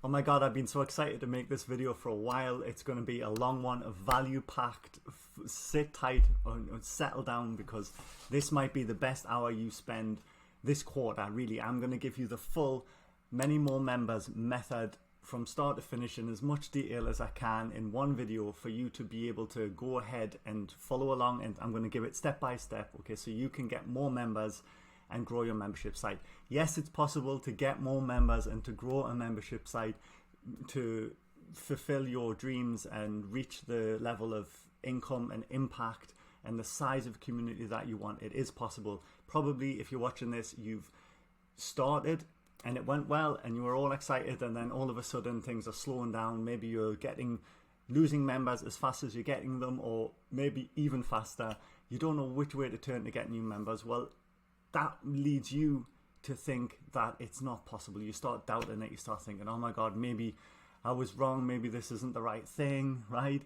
Oh my God, I've been so excited to make this video for a while. It's going to be a long one, a value-packed. Sit tight and settle down, because this might be the best hour you spend this quarter. Really, I'm going to give you the full many more members method from start to finish in as much detail as I can in one video for you to be able to go ahead and follow along. And I'm going to give it step by step, okay, so you can get more members and grow your membership site. Yes, it's possible to get more members and to grow a membership site to fulfill your dreams and reach the level of income and impact and the size of community that you want. It is possible. Probably if you're watching this, you've started and it went well and you were all excited, and then all of a sudden things are slowing down. Maybe you're losing members as fast as you're getting them, or maybe even faster. You don't know which way to turn to get new members. Well, that leads you to think that it's not possible. You start doubting it. You start thinking, oh my God, maybe I was wrong. Maybe this isn't the right thing, right?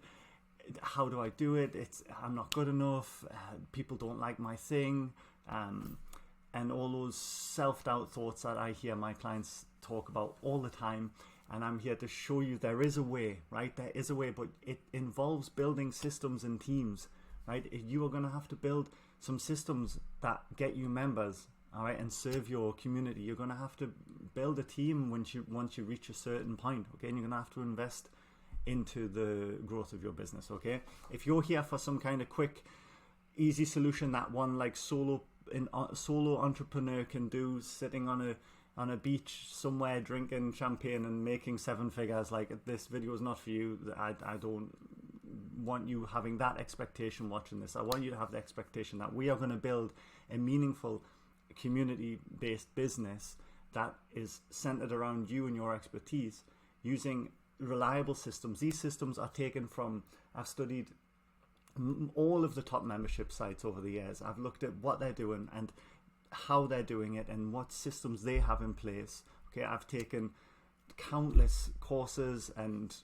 How do I do it? I'm not good enough. People don't like my thing. And all those self-doubt thoughts that I hear my clients talk about all the time. And I'm here to show you there is a way, right? There is a way, but it involves building systems and teams, right? You are going to have to build some systems that get you members, all right, and serve your community. You're going to have to build a team once you reach a certain point, okay? And you're going to have to invest into the growth of your business, okay? If you're here for some kind of quick, easy solution that one like solo entrepreneur can do, sitting on a beach somewhere drinking champagne and making 7 figures, like, this video is not for you. I don't want you having that expectation watching this. I want you to have the expectation that we are going to build a meaningful community-based business that is centered around you and your expertise, using reliable systems. These systems are taken from, I've studied all of the top membership sites over the years. I've looked at what they're doing and how they're doing it and what systems they have in place. Okay, I've taken countless courses and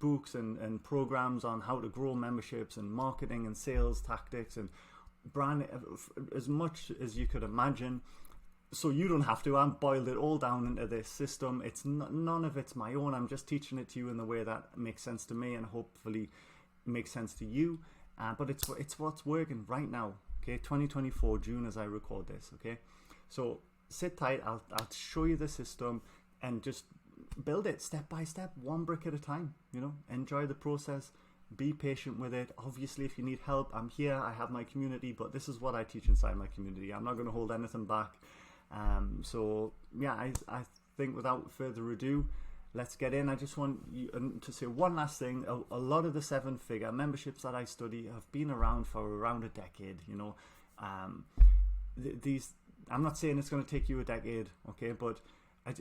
books and programs on how to grow memberships and marketing and sales tactics and brand, as much as you could imagine. So you don't have to. I've boiled it all down into this system. It's none of it's my own. I'm just teaching it to you in the way that makes sense to me and hopefully makes sense to you. But it's what's working right now. Okay, 2024 June as I record this. Okay, so sit tight. I'll show you the system and just build it step by step, one brick at a time. You know, enjoy the process. Be patient with it. Obviously, if you need help, I'm here. I have my community, but this is what I teach inside my community. I'm not going to hold anything back. So yeah, I think without further ado, let's get in. I just want you to say one last thing. A lot of the 7-figure memberships that I study have been around for around a decade. You know, I'm not saying it's going to take you a decade, okay? But I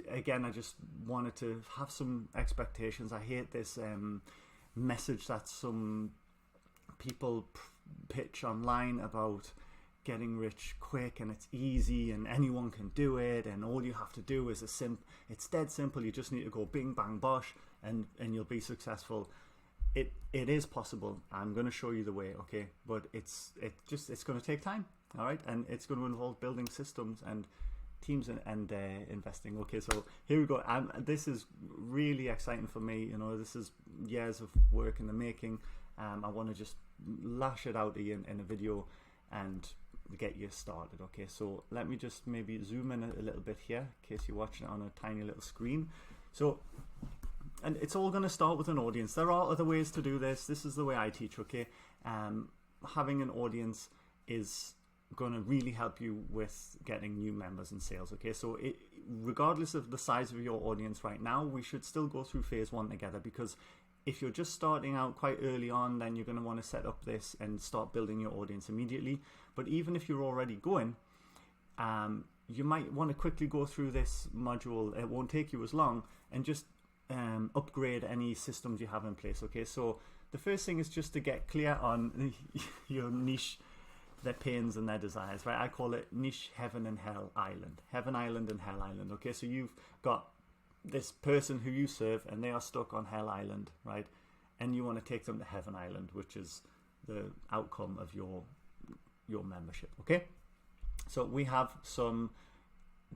just wanted to have some expectations. I hate this message that some people pitch online about getting rich quick and it's easy and anyone can do it and all you have to do is it's dead simple. You just need to go bing bang bosh and you'll be successful. It is possible. I'm going to show you the way, okay? But it's going to take time, all right? And it's going to involve building systems and teams and investing. Okay, so here we go. This is really exciting for me. You know, this is years of work in the making. I want to just lash it out to you in a video and get you started. Okay, so let me just maybe zoom in a little bit here in case you're watching it on a tiny little screen. So, and it's all going to start with an audience. There are other ways to do this. This is the way I teach, okay? Having an audience is going to really help you with getting new members and sales, okay? So regardless of the size of your audience right now, we should still go through phase 1 together, because if you're just starting out quite early on, then you're going to want to set up this and start building your audience immediately. But even if you're already going, you might want to quickly go through this module. It won't take you as long, and just upgrade any systems you have in place, okay? So the first thing is just to get clear on your niche, their pains and their desires, right? I call it niche heaven and hell island. Heaven island and hell island, okay? So you've got this person who you serve and they are stuck on hell island, right? And you want to take them to heaven island, which is the outcome of your membership, okay? So we have some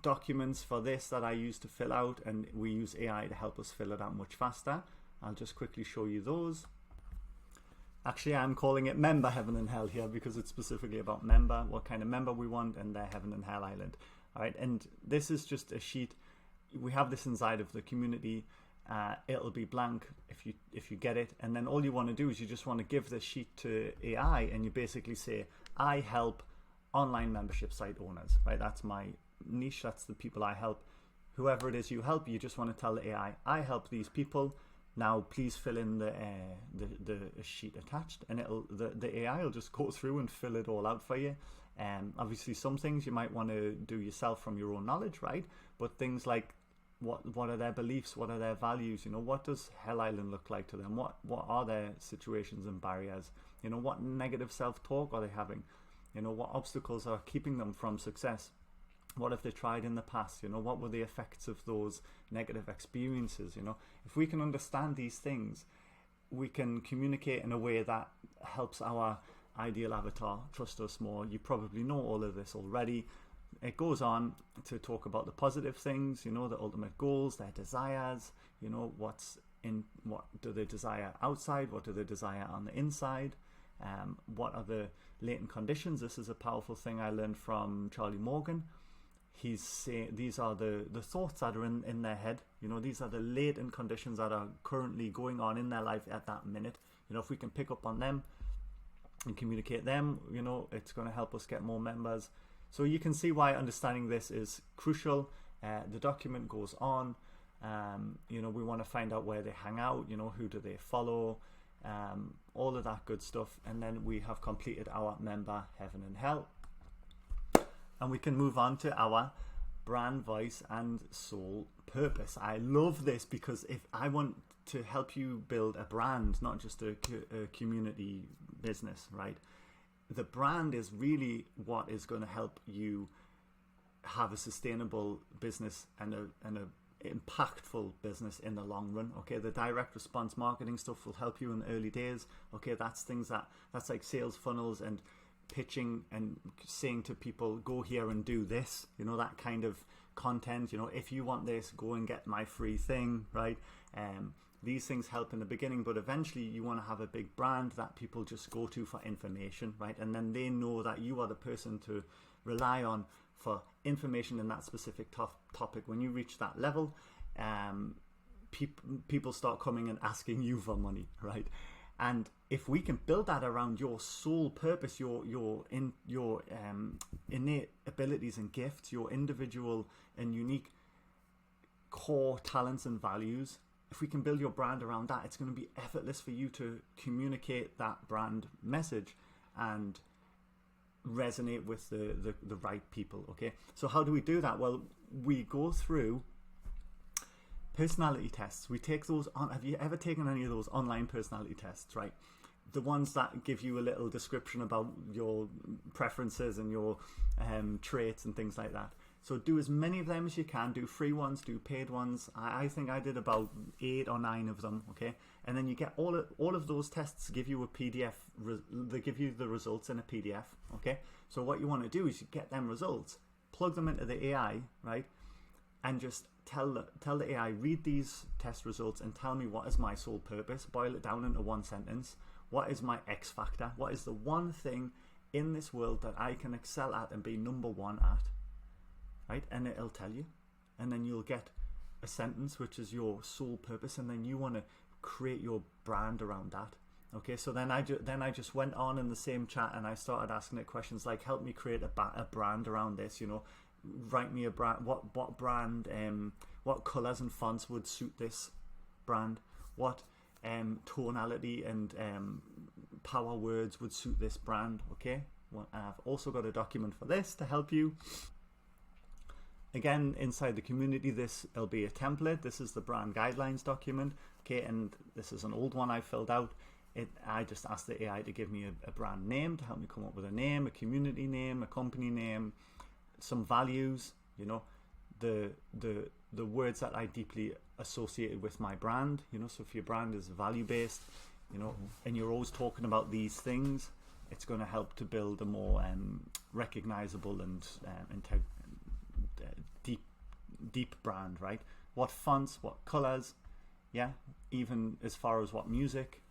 documents for this that I use to fill out, and we use AI to help us fill it out much faster. I'll just quickly show you those. Actually, I'm calling it Member Heaven and Hell here because it's specifically about member, what kind of member we want, and their Heaven and Hell Island. All right, and this is just a sheet. We have this inside of the community. It'll be blank if you get it, and then all you want to do is you just want to give this sheet to AI, and you basically say, I help online membership site owners, right? That's my niche. That's the people I help. Whoever it is you help, you just want to tell the AI, I help these people. Now please fill in the sheet attached, and the AI will just go through and fill it all out for you. Obviously, some things you might want to do yourself from your own knowledge, right? But things like what are their beliefs, what are their values, you know, what does Hell Island look like to them, what are their situations and barriers, you know, what negative self-talk are they having, you know, what obstacles are keeping them from success, what have they tried in the past, you know, what were the effects of those negative experiences. You know, if we can understand these things, we can communicate in a way that helps our ideal avatar trust us more. You probably know all of this already. It goes on to talk about the positive things, you know, the ultimate goals, their desires, you know, what do they desire outside, what do they desire on the inside, what are the latent conditions. This is a powerful thing I learned from Charlie Morgan. He's saying these are the thoughts that are in their head, you know, these are the latent conditions that are currently going on in their life at that minute. You know, if we can pick up on them and communicate them, you know, it's going to help us get more members. So you can see why understanding this is crucial. The document goes on. You know, we want to find out where they hang out, you know, who do they follow, all of that good stuff. And then we have completed our member Heaven and Hell. And we can move on to our brand voice and soul purpose. I love this because if I want to help you build a brand, not just a community business, right? The brand is really what is going to help you have a sustainable business and a impactful business in the long run. Okay, the direct response marketing stuff will help you in the early days. Okay, that's things that's like sales funnels and pitching and saying to people, go here and do this, you know, that kind of content. You know, if you want this, go and get my free thing, right? These things help in the beginning, but eventually you want to have a big brand that people just go to for information, right? And then they know that you are the person to rely on for information in that specific topic. When you reach that level, people start coming and asking you for money, right? And if we can build that around your sole purpose, your innate abilities and gifts, your individual and unique core talents and values, if we can build your brand around that, it's going to be effortless for you to communicate that brand message and resonate with the right people. Okay, so how do we do that? Well, we go through personality tests. We take those on. Have you ever taken any of those online personality tests, right? The ones that give you a little description about your preferences and your traits and things like that. So do as many of them as you can. Do free ones, do paid ones. I think I did about 8 or 9 of them, okay? And then you get all of those tests give you a PDF. They give you the results in a PDF, okay? So what you want to do is you get them results, plug them into the AI, right? And just tell the AI, read these test results and tell me what is my sole purpose. Boil it down into one sentence. What is my X factor? What is the one thing in this world that I can excel at and be number one at? Right? And it'll tell you. And then you'll get a sentence which is your sole purpose, and then you want to create your brand around that. Okay, so then I just went on in the same chat and I started asking it questions like, help me create a brand around this, you know. Write me a brand. What brand? What colors and fonts would suit this brand? What tonality and power words would suit this brand? Okay. Well, I've also got a document for this to help you. Again, inside the community, there'll be a template. This is the brand guidelines document. Okay, and this is an old one I filled out. I just asked the AI to give me a brand name to help me come up with a name, a community name, a company name, some values, you know, the words that I deeply associated with my brand, you know. So if your brand is value based, you know, and you're always talking about these things, it's going to help to build a more recognizable and deep brand, right? What fonts, what colors, yeah, even as far as what music.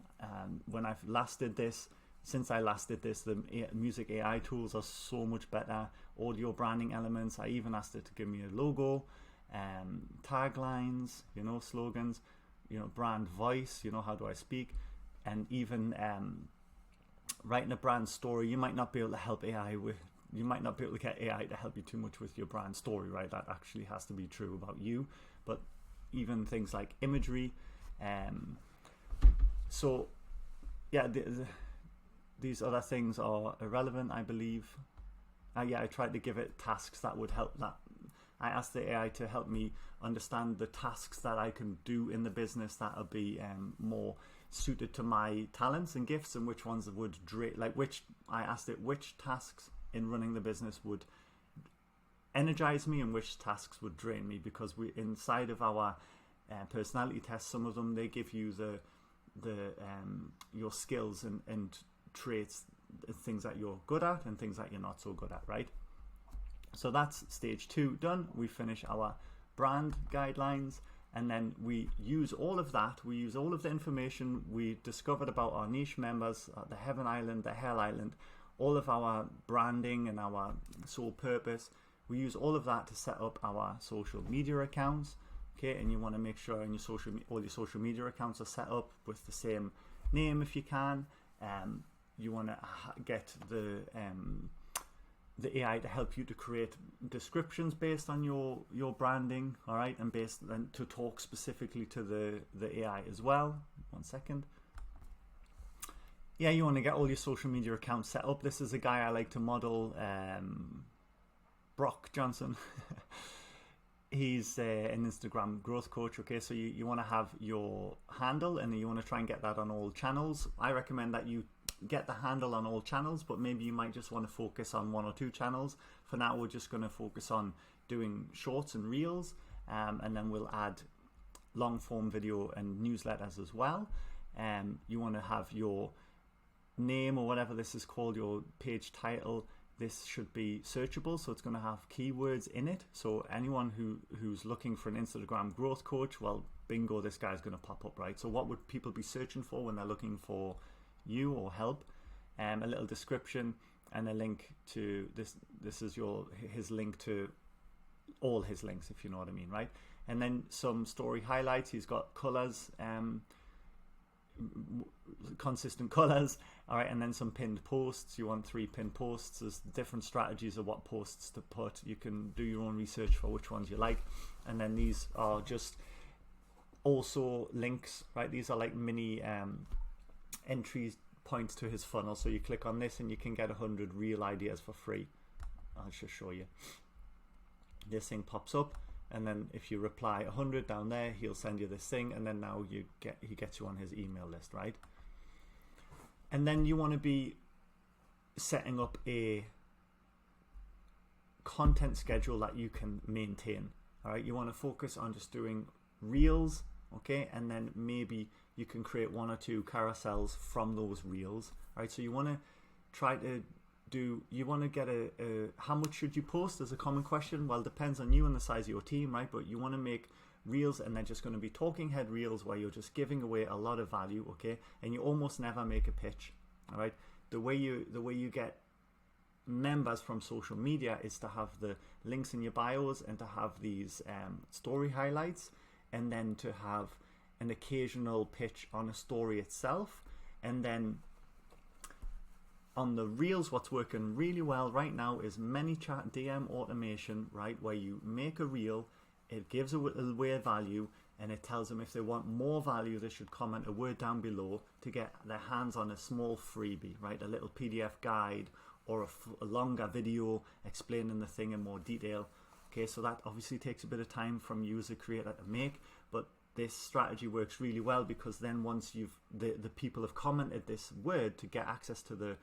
When I've last did this, since I last did this, the music AI tools are so much better. Audio branding elements. I even asked it to give me a logo, taglines, you know, slogans, you know, brand voice, you know, how do I speak, and even writing a brand story. You might not be able to help AI with. You might not be able to get AI to help you too much with your brand story, right? That actually has to be true about you. But even things like imagery, so yeah, these other things are irrelevant, I believe. Yeah, I tried to give it tasks that would help that. I asked the AI to help me understand the tasks that I can do in the business that would be more suited to my talents and gifts, and which ones would I asked it which tasks in running the business would energize me and which tasks would drain me, because we inside of our personality tests, some of them they give you the your skills and traits, things that you're good at and things that you're not so good at, right? So that's stage 2 done. We finish our brand guidelines, and then we use all of that. We use all of the information we discovered about our niche members, the Heaven Island, the Hell Island, all of our branding and our sole purpose. We use all of that to set up our social media accounts. Okay, and you want to make sure all your social media accounts are set up with the same name if you can. You want to get the AI to help you to create descriptions based on your branding, all right, and to talk specifically to the AI as well. 1 second. Yeah, you want to get all your social media accounts set up. This is a guy I like to model, Brock Johnson. He's an Instagram growth coach. Okay, so you want to have your handle, and you want to try and get that on all channels. I recommend that you get the handle on all channels, but maybe you might just want to focus on 1 or 2 channels. For now, we're just going to focus on doing shorts and reels, and then we'll add long form video and newsletters as well. You want to have your name, or whatever this is called, your page title. This should be searchable, so it's going to have keywords in it. So anyone who's looking for an Instagram growth coach, well, bingo, this guy's going to pop up, right? So what would people be searching for when they're looking for you or help? A little description and a link to this. This is his link to all his links, if you know what I mean, right? And then some story highlights. He's got colors, consistent colors, all right, and then some pinned posts. You want 3 pinned posts. There's different strategies of what posts to put. You can do your own research for which ones you like. And then these are just also links, right? These are like mini entry points to his funnel. So you click on this and you can get 100 real ideas for free. I'll just show you. This thing pops up, and then if you reply 100 down there, he'll send you this thing, and then now he gets you on his email list, right? And then you want to be setting up a content schedule that you can maintain. All right, you want to focus on just doing reels, okay, and then maybe you can create 1 or 2 carousels from those reels. All right, so you want to try to you want to get how much should you post as a common question? Well, it depends on you and the size of your team, right? But you want to make reels, and they're just going to be talking head reels where you're just giving away a lot of value, okay? And you almost never make a pitch, all right? The way you get members from social media is to have the links in your bios, and to have these story highlights, and then to have an occasional pitch on a story itself. And then on the reels, what's working really well right now is ManyChat DM automation, right? Where you make a reel, it gives away value, and it tells them if they want more value, they should comment a word down below to get their hands on a small freebie, right? A little PDF guide or a longer video explaining the thing in more detail. Okay, so that obviously takes a bit of time from you as a creator to make, but this strategy works really well, because then once the people have commented this word to get access to the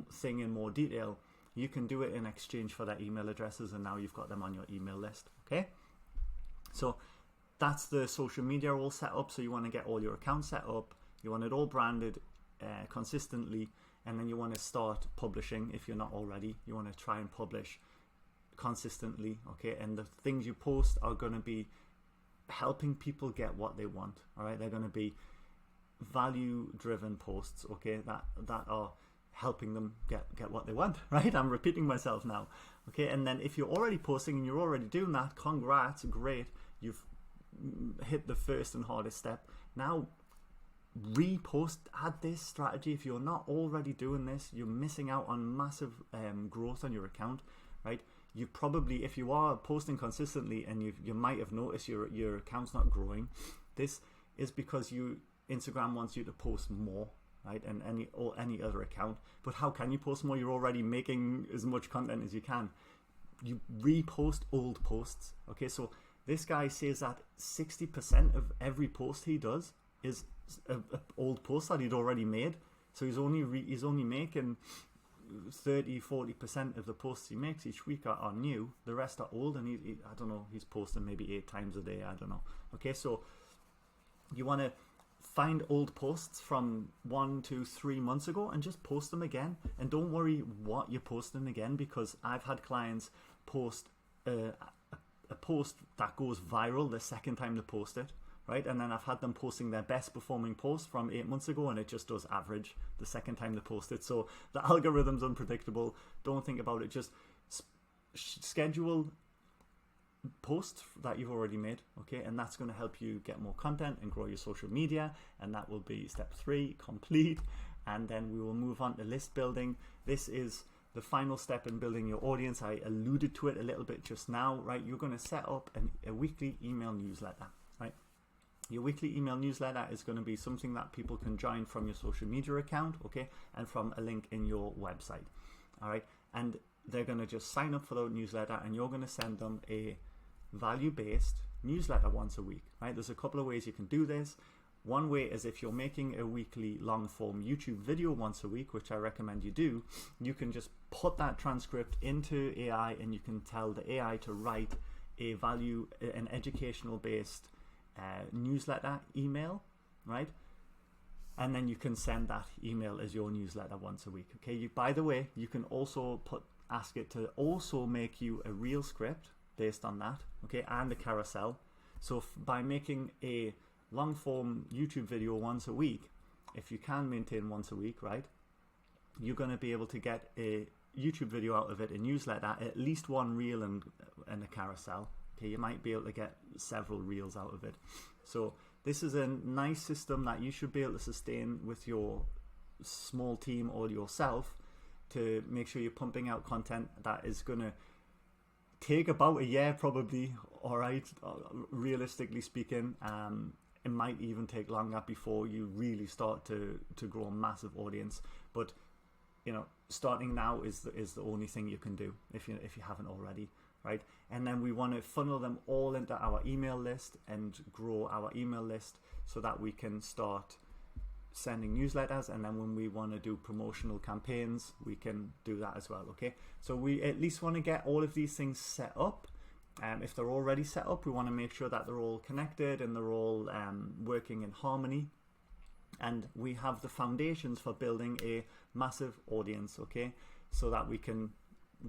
thing in more detail, you can do it in exchange for their email addresses, and now you've got them on your email list. Okay, so that's the social media all set up. So you want to get all your accounts set up, you want it all branded consistently, and then you want to start publishing. If you're not already, you want to try and publish consistently, okay, and the things you post are going to be helping people get what they want. All right, they're going to be value driven posts, okay, that are helping them get what they want, right? I'm repeating myself now, okay. And then if you're already posting and you're already doing that, congrats, great, you've hit the first and hardest step. Now repost, add this strategy. If you're not already doing this, you're missing out on massive growth on your account, right? You probably, if you are posting consistently and you might have noticed your account's not growing, this is because Instagram wants you to post more, right? And any other account. But how can you post more? You're already making as much content as you can. You repost old posts, okay? So this guy says that 60% of every post he does is an old post that he'd already made. So he's only making 30-40% of the posts he makes each week are new. The rest are old, and he I don't know, he's posting maybe 8 times a day, I don't know. Okay, so you want to find old posts from 1 to 3 months ago and just post them again. And don't worry what you're posting again, because I've had clients post a post that goes viral the second time they post it, right? And then I've had them posting their best performing post from 8 months ago, and it just does average the second time they post it. So the algorithm's unpredictable. Don't think about it. Just schedule posts that you've already made, okay? And that's going to help you get more content and grow your social media. And that will be step 3 complete. And then we will move on to list building. This is the final step in building your audience. I alluded to it a little bit just now, right? You're going to set up a weekly email newsletter, right? Your weekly email newsletter is going to be something that people can join from your social media account, okay, and from a link in your website, all right? And they're going to just sign up for the newsletter, and you're going to send them a value-based newsletter once a week, right? There's a couple of ways you can do this. One way is if you're making a weekly long-form YouTube video once a week, which I recommend you do, you can just put that transcript into AI, and you can tell the AI to write an educational-based newsletter email, right? And then you can send that email as your newsletter once a week, okay? By the way, you can also ask it to also make you a reel script based on that, okay, and a carousel. So by making a long form YouTube video once a week, if you can maintain once a week, right, you're going to be able to get a YouTube video out of it, a newsletter, at least one reel and a carousel. Okay, you might be able to get several reels out of it. So this is a nice system that you should be able to sustain with your small team or yourself, to make sure you're pumping out content that is going to take about a year probably, all right, realistically speaking. It might even take longer before you really start to grow a massive audience. But you know, starting now is the only thing you can do if you haven't already, right? And then we want to funnel them all into our email list and grow our email list so that we can start sending newsletters. And then when we want to do promotional campaigns, we can do that as well, okay? So we at least want to get all of these things set up. If they're already set up, we want to make sure that they're all connected and they're all working in harmony. And we have the foundations for building a massive audience, okay, so that we can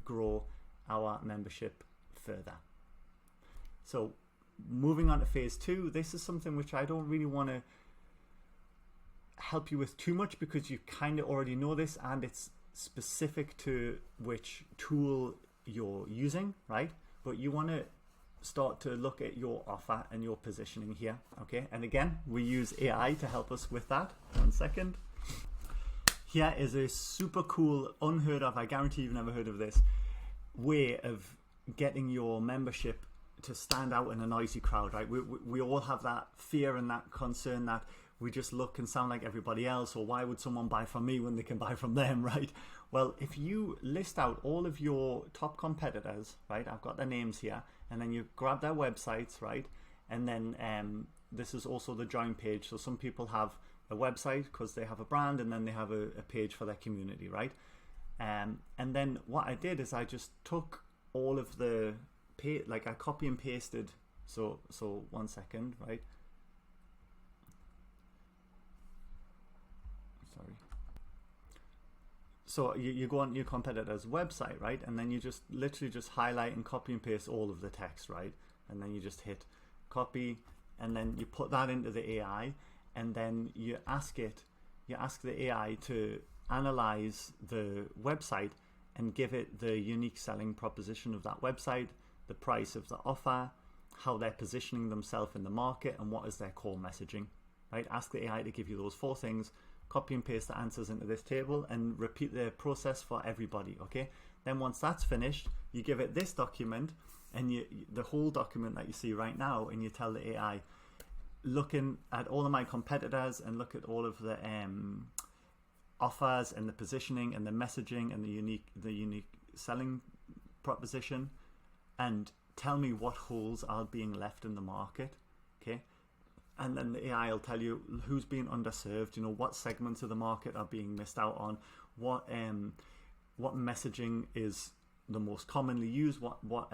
grow our membership further. So moving on to phase 2, this is something which I don't really want to help you with too much, because you kind of already know this, and it's specific to which tool you're using, right? But you want to start to look at your offer and your positioning here, okay? And again, we use AI to help us with that. 1 second. Here is a super cool, unheard of, I guarantee you've never heard of this, way of getting your membership to stand out in a noisy crowd, right? We all have that fear and that concern that we just look and sound like everybody else, or why would someone buy from me when they can buy from them, right? Well, if you list out all of your top competitors, right, I've got their names here, and then you grab their websites, right, and then this is also the join page. So some people have a website because they have a brand, and then they have a page for their community, right? And then what I did is I just took all of the I copy and pasted. So 1 second, right? Sorry. So you go on your competitor's website, right? And then you just literally just highlight and copy and paste all of the text, right? And then you just hit copy, and then you put that into the AI, and then you ask the AI to analyze the website and give it the unique selling proposition of that website, the price of the offer, how they're positioning themselves in the market, and what is their core messaging, right? Ask the AI to give you those 4 things, copy and paste the answers into this table, and repeat the process for everybody, okay? Then once that's finished, you give it this document, and the whole document that you see right now, and you tell the AI, looking at all of my competitors and look at all of the offers and the positioning and the messaging and the unique selling proposition, and tell me what holes are being left in the market, okay? And then the AI will tell you who's being underserved, what segments of the market are being missed out on, what messaging is the most commonly used, what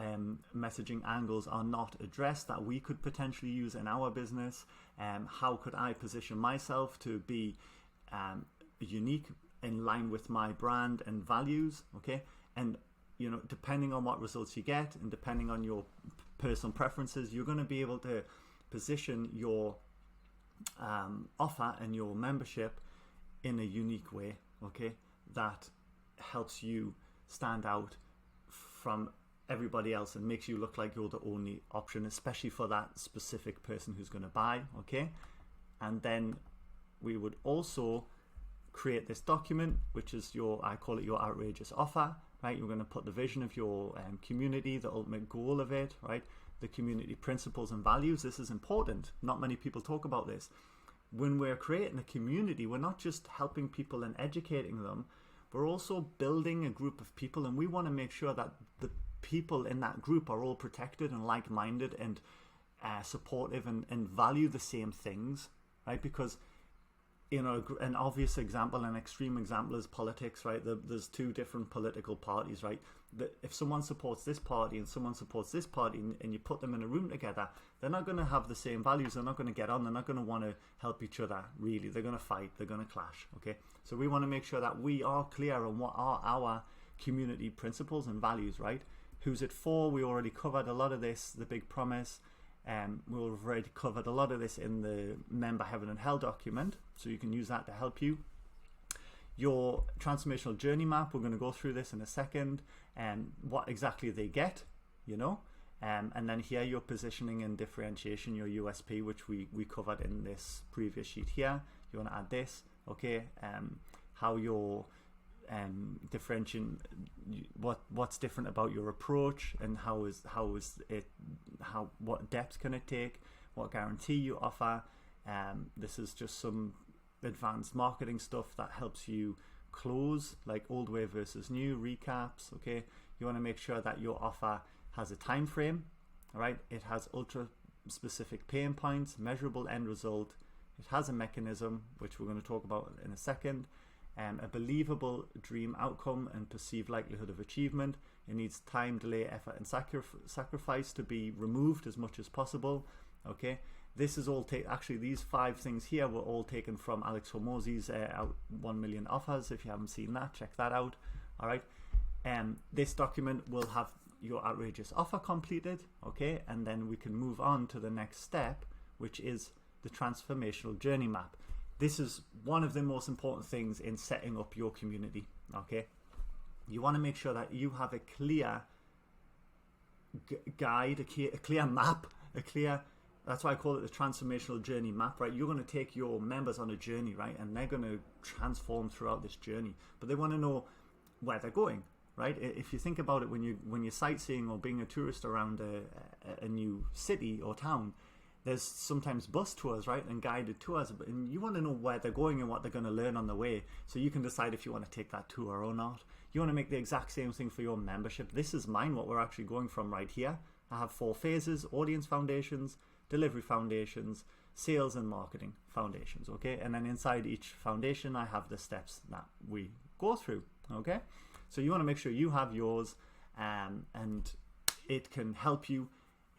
messaging angles are not addressed that we could potentially use in our business, how could I position myself to be unique in line with my brand and values, okay? And depending on what results you get and depending on your personal preferences, you're going to be able to position your offer and your membership in a unique way, okay, that helps you stand out from everybody else and makes you look like you're the only option, especially for that specific person who's going to buy, okay? And then we would also create this document, which is I call it your outrageous offer, right? You're going to put the vision of your community, the ultimate goal of it, right? The community principles and values. This is important. Not many people talk about this. When we're creating a community, we're not just helping people and educating them, we're also building a group of people, and we want to make sure that the people in that group are all protected and like-minded and supportive and value the same things, right? Because an obvious example, an extreme example is politics, right? There's 2 different political parties, right? If someone supports this party and someone supports this party, and you put them in a room together, they're not going to have the same values. They're not going to get on. They're not going to want to help each other, really. They're going to fight. They're going to clash, okay? So we want to make sure that we are clear on what are our community principles and values, right? Who's it for? We already covered a lot of this, the big promise. We've already covered a lot of this in the Member Heaven and Hell document, so you can use that to help you. Your transformational journey map, we're going to go through this in a second, and what exactly they get, and then here your positioning and differentiation, your USP, which we covered in this previous sheet here. You want to add this, okay? How your differentiating, what's different about your approach, and what depth can it take, what guarantee you offer. This is just some advanced marketing stuff that helps you close, like old way versus new recaps, okay? You want to make sure that your offer has a time frame, all right? It has ultra specific pain points, measurable end result. It has a mechanism, which we're going to talk about in a second. A believable dream outcome and perceived likelihood of achievement. It needs time, delay, effort, and sacrifice to be removed as much as possible. Okay, this is all actually these 5 things here were all taken from Alex Hormozi's 1 million offers. If you haven't seen that, check that out. All right, this document will have your outrageous offer completed. Okay, and then we can move on to the next step, which is the transformational journey map. This is one of the most important things in setting up your community, okay? You want to make sure that you have a clear guide, a clear map, that's why I call it the transformational journey map, right? You're going to take your members on a journey, right? And they're going to transform throughout this journey, but they want to know where they're going, right? If you think about it, when you're sightseeing or being a tourist around a new city or town, there's sometimes bus tours, right, and guided tours, and you want to know where they're going and what they're going to learn on the way, so you can decide if you want to take that tour or not. You want to make the exact same thing for your membership. This is mine, what we're actually going from right here. I have 4 phases: audience foundations, delivery foundations, sales and marketing foundations, okay? And then inside each foundation, I have the steps that we go through, okay? So you want to make sure you have yours, and it can help you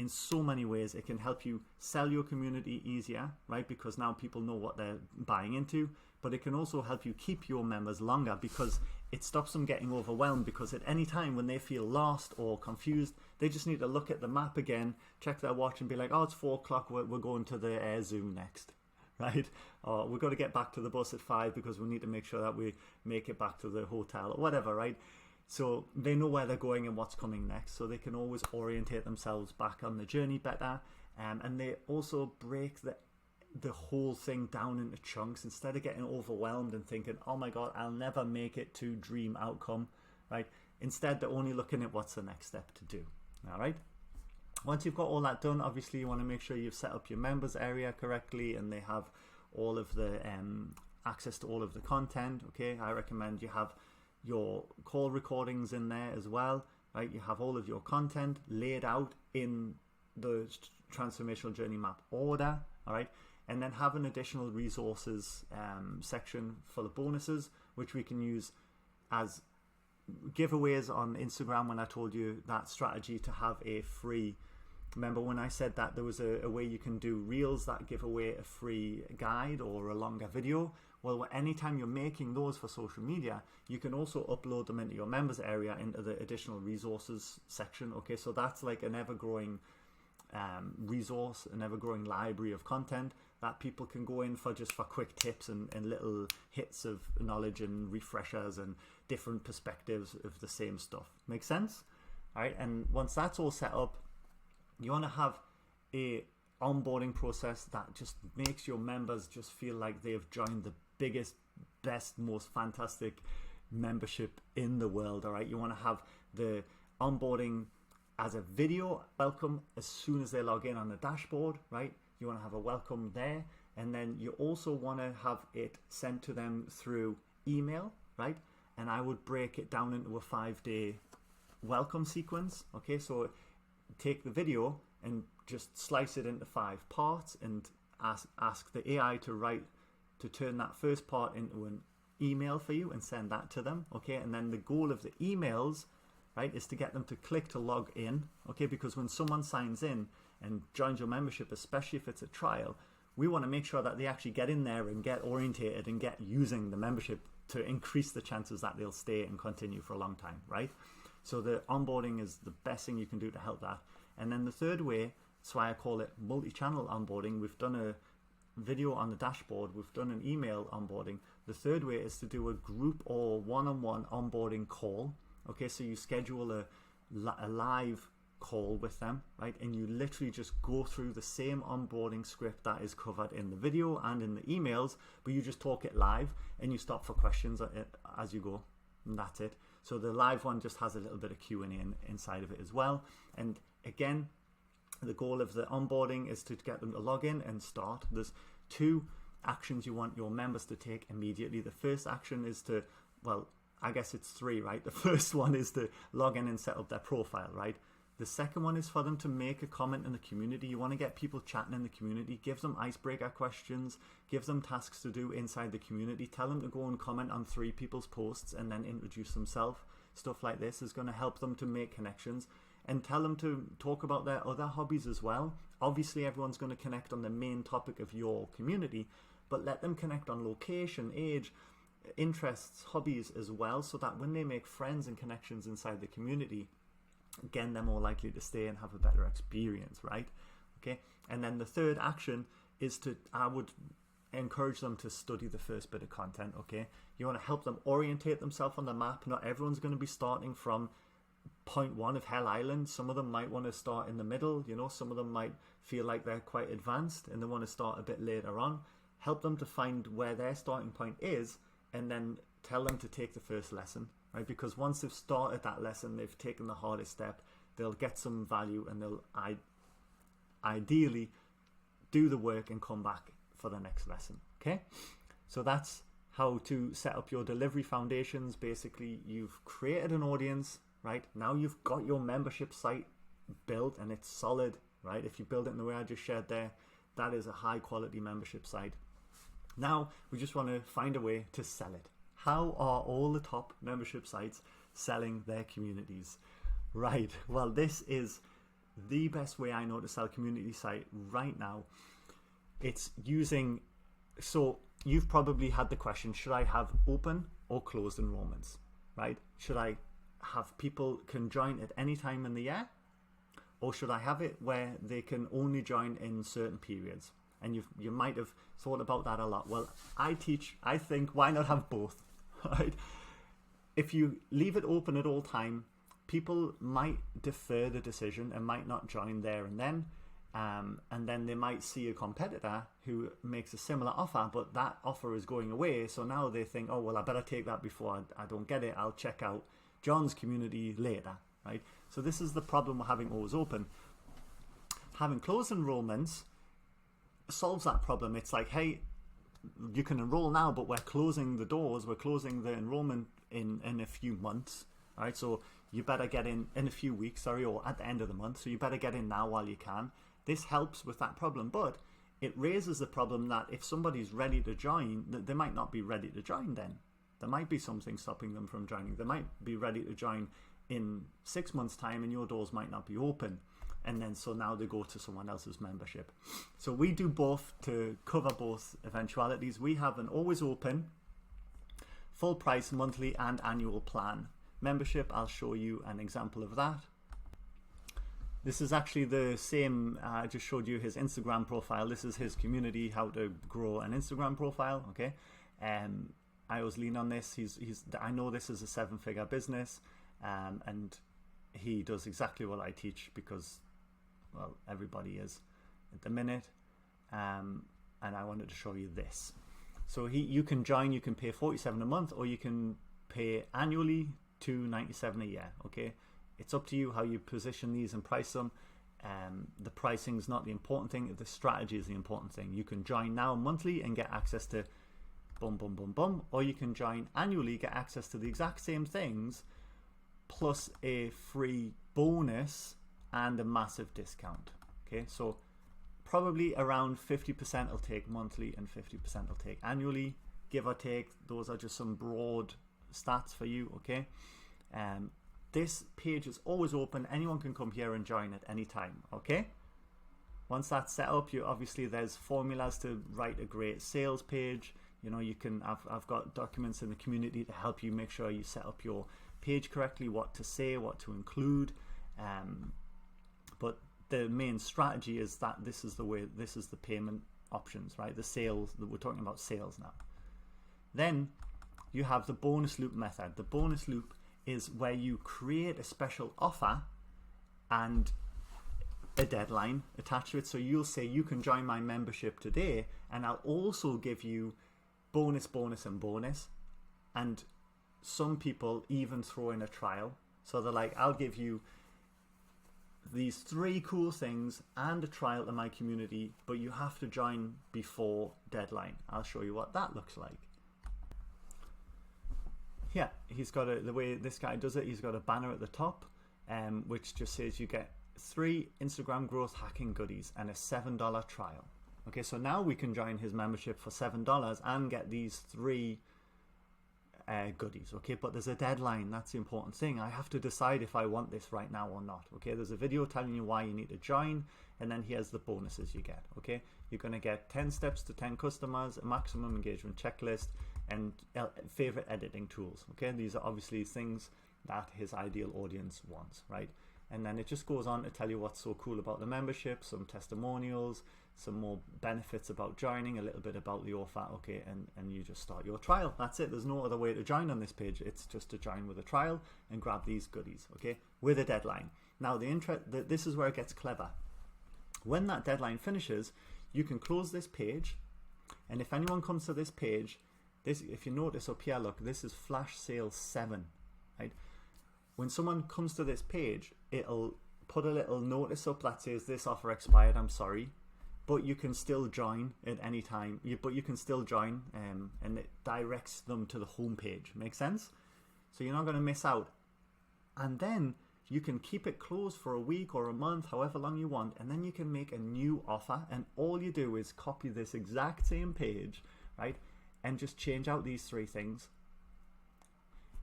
in so many ways. It can help you sell your community easier, right? Because now people know what they're buying into. But it can also help you keep your members longer, because it stops them getting overwhelmed, because at any time when they feel lost or confused, they just need to look at the map again, check their watch and be like, oh, it's 4 o'clock, we're going to the Air Zoo next, right? Or we've got to get back to the bus at 5 because we need to make sure that we make it back to the hotel or whatever, right? So they know where they're going and what's coming next, so they can always orientate themselves back on the journey better. And they also break the whole thing down into chunks, instead of getting overwhelmed and thinking, oh my god, I'll never make it to dream outcome, right? Instead, they're only looking at what's the next step to do. All right, once you've got all that done, obviously you want to make sure you've set up your members area correctly and they have all of the access to all of the content. Okay, I recommend you have your call recordings in there as well, right? You have all of your content laid out in the transformational journey map order. All right, and then have an additional resources section full of bonuses, which we can use as giveaways on Instagram. When I told you that strategy to have a free, remember when I said that there was a way you can do reels that give away a free guide or a longer video? Well, anytime you're making those for social media, you can also upload them into your members area into the additional resources section. Okay, so that's like an ever-growing resource, an ever-growing library of content that people can go in for, just for quick tips and little hits of knowledge and refreshers and different perspectives of the same stuff. Make sense? All right, and once that's all set up, you want to have a onboarding process that just makes your members just feel like they've joined the biggest, best, most fantastic membership in the world. All right, you want to have the onboarding as a video welcome as soon as they log in on the dashboard, right? You want to have a welcome there, and then you also want to have it sent to them through email, right? And I would break it down into a 5-day welcome sequence. Okay, so take the video and just slice it into 5 parts and ask the AI to turn that first part into an email for you and send that to them. Okay, and then the goal of the emails, right, is to get them to click to log in. Okay, because when someone signs in and joins your membership, especially if it's a trial, we want to make sure that they actually get in there and get orientated and get using the membership to increase the chances that they'll stay and continue for a long time, right? So the onboarding is the best thing you can do to help that. And then the third way, that's why I call it multi-channel onboarding. We've done a video on the dashboard, we've done an email onboarding. The third way is to do a group or one-on-one onboarding call. Okay, so you schedule a live call with them, right? And you literally just go through the same onboarding script that is covered in the video and in the emails, but you just talk it live and you stop for questions as you go, and that's it. So the live one just has a little bit of Q&A inside of it as well. And again, the goal of the onboarding is to get them to log in and start. There's 2 actions you want your members to take immediately. The first action is to, well, I guess it's 3, right? The first one is to log in and set up their profile, right? The second one is for them to make a comment in the community. You want to get people chatting in the community. Give them icebreaker questions. Give them tasks to do inside the community. Tell them to go and comment on 3 people's posts and then introduce themselves. Stuff like this is going to help them to make connections. And tell them to talk about their other hobbies as well. Obviously, everyone's going to connect on the main topic of your community, but let them connect on location, age, interests, hobbies as well, so that when they make friends and connections inside the community, again, they're more likely to stay and have a better experience, right? Okay, and then the third action is I would encourage them to study the first bit of content. Okay, you want to help them orientate themselves on the map. Not everyone's going to be starting from point 1 of Hell Island. Some of them might want to start in the middle, you know, some of them might feel like they're quite advanced and they want to start a bit later on. Help them to find where their starting point is and then tell them to take the first lesson, right? Because once they've started that lesson, they've taken the hardest step, they'll get some value and they'll ideally do the work and come back for the next lesson. Okay, so that's how to set up your delivery foundations. Basically, you've created an audience, right? Now you've got your membership site built and it's solid, right? If you build it in the way I just shared there, that is a high quality membership site. Now we just want to find a way to sell it. How are all the top membership sites selling their communities? Right, well, this is the best way I know to sell community site right now. It's using, so you've probably had the question, should I have open or closed enrollments, right? Should I have people can join at any time in the year, or should I have it where they can only join in certain periods? And you might have thought about that a lot. Well, I think, why not have both, right? If you leave it open at all time, people might defer the decision and might not join there and then. And then they might see a competitor who makes a similar offer, but that offer is going away. So now they think, oh, well, I better take that before I don't get it. I'll check out John's community later, right? So this is the problem with having always open. Having closed enrollments solves that problem. It's like, hey, you can enroll now, but we're closing the doors. We're closing the enrollment in a few months, all right? So you better get in a few weeks, or at the end of the month. So you better get in now while you can. This helps with that problem, but it raises the problem that if somebody's ready to join, they might not be ready to join then. There might be something stopping them from joining. They might be ready to join in 6 months' time and your doors might not be open. And then so now they go to someone else's membership. So we do both to cover both eventualities. We have an always open, full price monthly and annual plan membership. I'll show you an example of that. This is actually the same. I just showed you his Instagram profile. This is his community, how to grow an Instagram profile. Okay, I always lean on this. I know this is a 7-figure business, and he does exactly what I teach because, well, everybody is at the minute. And I wanted to show you this. So you can join. You can pay $47 a month, or you can pay annually $297 a year. Okay, it's up to you how you position these and price them. The pricing is not the important thing. The strategy is the important thing. You can join now monthly and get access to boom, boom, boom, boom, or you can join annually, get access to the exact same things plus a free bonus and a massive discount. Okay, so probably around 50% will take monthly and 50% will take annually, give or take. Those are just some broad stats for you. Okay, this page is always open. Anyone can come here and join at any time. Okay, once that's set up, there's formulas to write a great sales page. You know, you can, I've got documents in the community to help you make sure you set up your page correctly, what to say, what to include. But the main strategy is that this is the payment options, right? The sales, we're talking about sales now. Then you have the bonus loop method. The bonus loop is where you create a special offer and a deadline attached to it. So you'll say, you can join my membership today, and I'll also give you bonus, bonus, and bonus. And some people even throw in a trial. So they're like, I'll give you these 3 cool things and a trial to my community, but you have to join before deadline. I'll show you what that looks like. Yeah, he's got the way this guy does it, he's got a banner at the top, which just says you get 3 Instagram growth hacking goodies and a $7 trial. Okay, so now we can join his membership for $7 and get these 3 goodies. Okay, but there's a deadline. That's the important thing. I have to decide if I want this right now or not. Okay, there's a video telling you why you need to join, and then here's the bonuses you get. Okay, you're going to get 10 steps to 10 customers, a maximum engagement checklist, and favorite editing tools. Okay, these are obviously things that his ideal audience wants, right? And then it just goes on to tell you what's so cool about the membership, some testimonials, some more benefits about joining, a little bit about the offer. Okay, and you just start your trial. That's it. There's no other way to join on this page. It's just to join with a trial and grab these goodies, okay, with a deadline. Now this is where it gets clever. When that deadline finishes, you can close this page, and if anyone comes to this page, if you notice up here, look, this is flash sale 7, right? When someone comes to this page, it'll put a little notice up that says this offer expired, I'm sorry, but you can still join at any time. But you can still join, and it directs them to the home page. Make sense? So you're not going to miss out. And then you can keep it closed for a week or a month, however long you want, and then you can make a new offer, and all you do is copy this exact same page, right, and just change out these 3 things.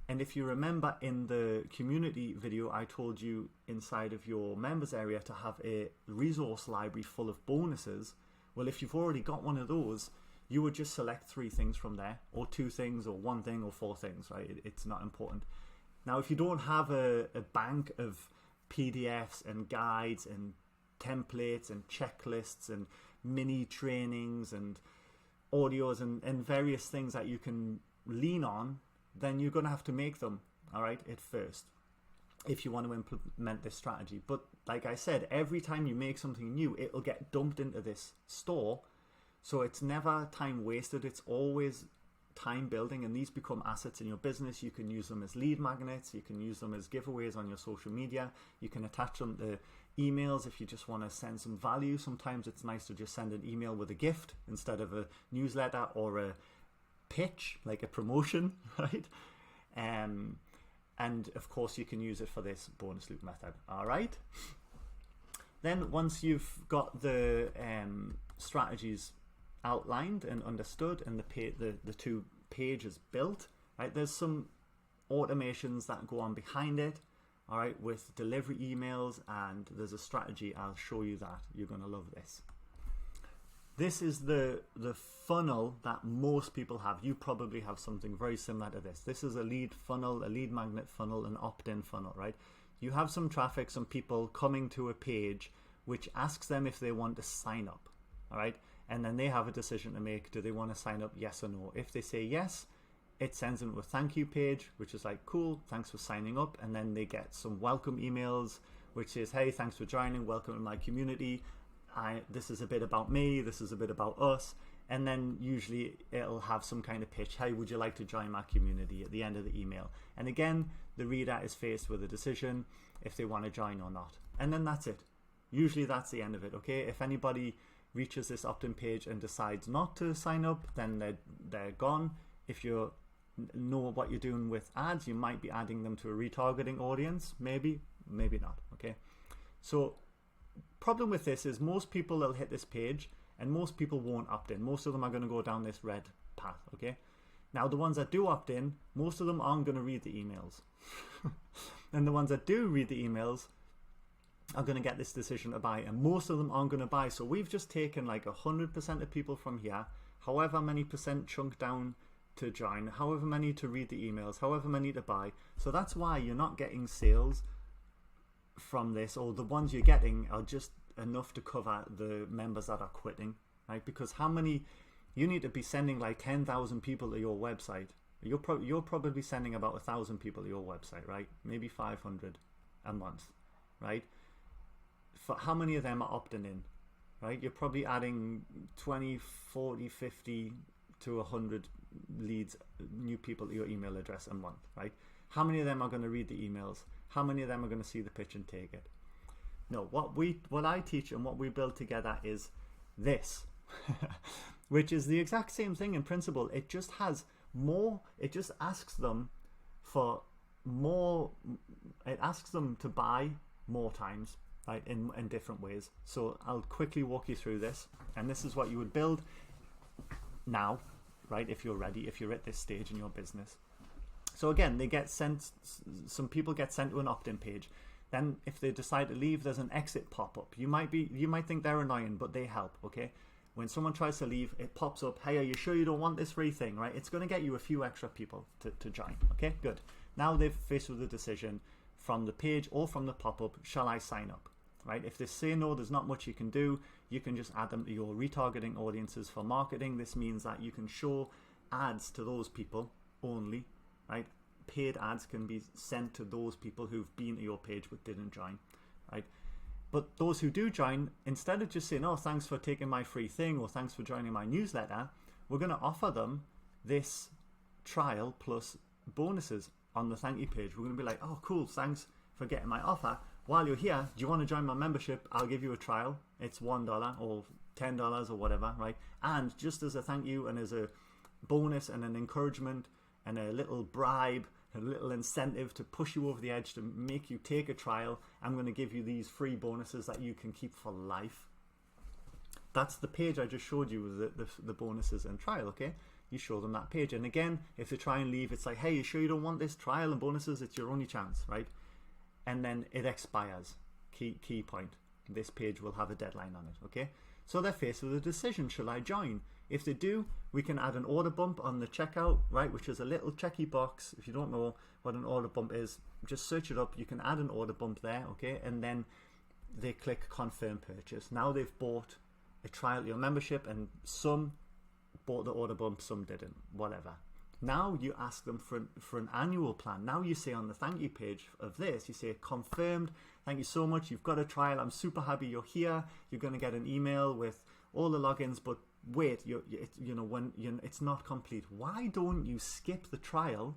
And if you remember in the community video, I told you inside of your members area to have a resource library full of bonuses. Well, if you've already got one of those, you would just select 3 things from there, or 2 things, or 1 thing, or 4 things, right? It's not important. Now, if you don't have a bank of PDFs and guides and templates and checklists and mini trainings and audios and various things that you can lean on, then you're going to have to make them, all right, at first, if you want to implement this strategy. But like I said, every time you make something new, it'll get dumped into this store. So it's never time wasted. It's always time building, and these become assets in your business. You can use them as lead magnets. You can use them as giveaways on your social media. You can attach them to emails if you just want to send some value. Sometimes it's nice to just send an email with a gift instead of a newsletter or a pitch, like a promotion, right? And of course you can use it for this bonus loop method. All right, then once you've got the strategies outlined and understood and the 2 pages built, right, there's some automations that go on behind it, all right, with delivery emails, and there's a strategy. I'll show you that. You're going to love this. This is the funnel that most people have. You probably have something very similar to this. This is a lead funnel, a lead magnet funnel, an opt-in funnel, right? You have some traffic, some people coming to a page which asks them if they want to sign up, all right? And then they have a decision to make. Do they want to sign up, yes or no? If they say yes, it sends them to a thank you page, which is like, cool, thanks for signing up. And then they get some welcome emails, which is, hey, thanks for joining, welcome to my community. This is a bit about me, this is a bit about us. And then usually it'll have some kind of pitch. Hey, would you like to join my community at the end of the email? And again, the reader is faced with a decision if they want to join or not. And then that's it. Usually that's the end of it, okay? If anybody reaches this opt-in page and decides not to sign up, then they're gone. If you know what you're doing with ads, you might be adding them to a retargeting audience, maybe not, okay? So problem with this is most people will hit this page and most people won't opt in. Most of them are going to go down this red path, okay? Now the ones that do opt in, most of them aren't going to read the emails. And the ones that do read the emails are going to get this decision to buy, and most of them aren't going to buy. So we've just taken like 100% of people from here, however many percent chunk down to join, however many to read the emails, however many to buy. So that's why you're not getting sales from this, or the ones you're getting are just enough to cover the members that are quitting, right? Because how many, you need to be sending like 10,000 people to your website. You're probably sending about 1,000 people to your website, right? Maybe 500 a month, right? For how many of them are opting in, right? You're probably adding 20, 40, 50 to 100 leads, new people to your email address a month, right? How many of them are going to read the emails? How many of them are going to see the pitch and take it? No, what I teach and what we build together is this, which is the exact same thing in principle. It just has more, it just asks them for more, it asks them to buy more times, right, in different ways. So I'll quickly walk you through this, and this is what you would build now, right, if you're ready, if you're at this stage in your business. So again, they get sent, some people get sent to an opt-in page. Then if they decide to leave, there's an exit pop-up. You might think they're annoying, but they help, okay? When someone tries to leave, it pops up, hey, are you sure you don't want this free thing, right? It's going to get you a few extra people to join, okay? Good. Now they've faced with the decision from the page or from the pop-up, shall I sign up, right? If they say no, there's not much you can do. You can just add them to your retargeting audiences for marketing. This means that you can show ads to those people only, right? Paid ads can be sent to those people who've been to your page but didn't join, right? But those who do join, instead of just saying, oh, thanks for taking my free thing or thanks for joining my newsletter, we're going to offer them this trial plus bonuses on the thank you page. We're going to be like, oh, cool, thanks for getting my offer. While you're here, do you want to join my membership? I'll give you a trial. It's $1 or $10 or whatever, right? And just as a thank you and as a bonus and an encouragement and a little bribe, a little incentive to push you over the edge to make you take a trial, I'm going to give you these free bonuses that you can keep for life. that's the page I just showed you with the bonuses and trial. Okay, you show them that page, and again, if they try and leave, it's like, hey, you sure you don't want this trial and bonuses? It's your only chance, right? And then it expires. Key point. This page will have a deadline on it. Okay, so they're faced with a decision: should I join? If they do, we can add an order bump on the checkout, right, which is a little checky box. If you don't know what an order bump is, just search it up. You can add an order bump there, okay, and then they click confirm purchase. Now they've bought a trial your membership, and some bought the order bump, some didn't, whatever. Now you ask them for an annual plan. Now you say on the thank you page of this, you say confirmed, thank you so much, you've got a trial, I'm super happy you're here, you're going to get an email with all the logins, but wait, it's not complete. Why don't you skip the trial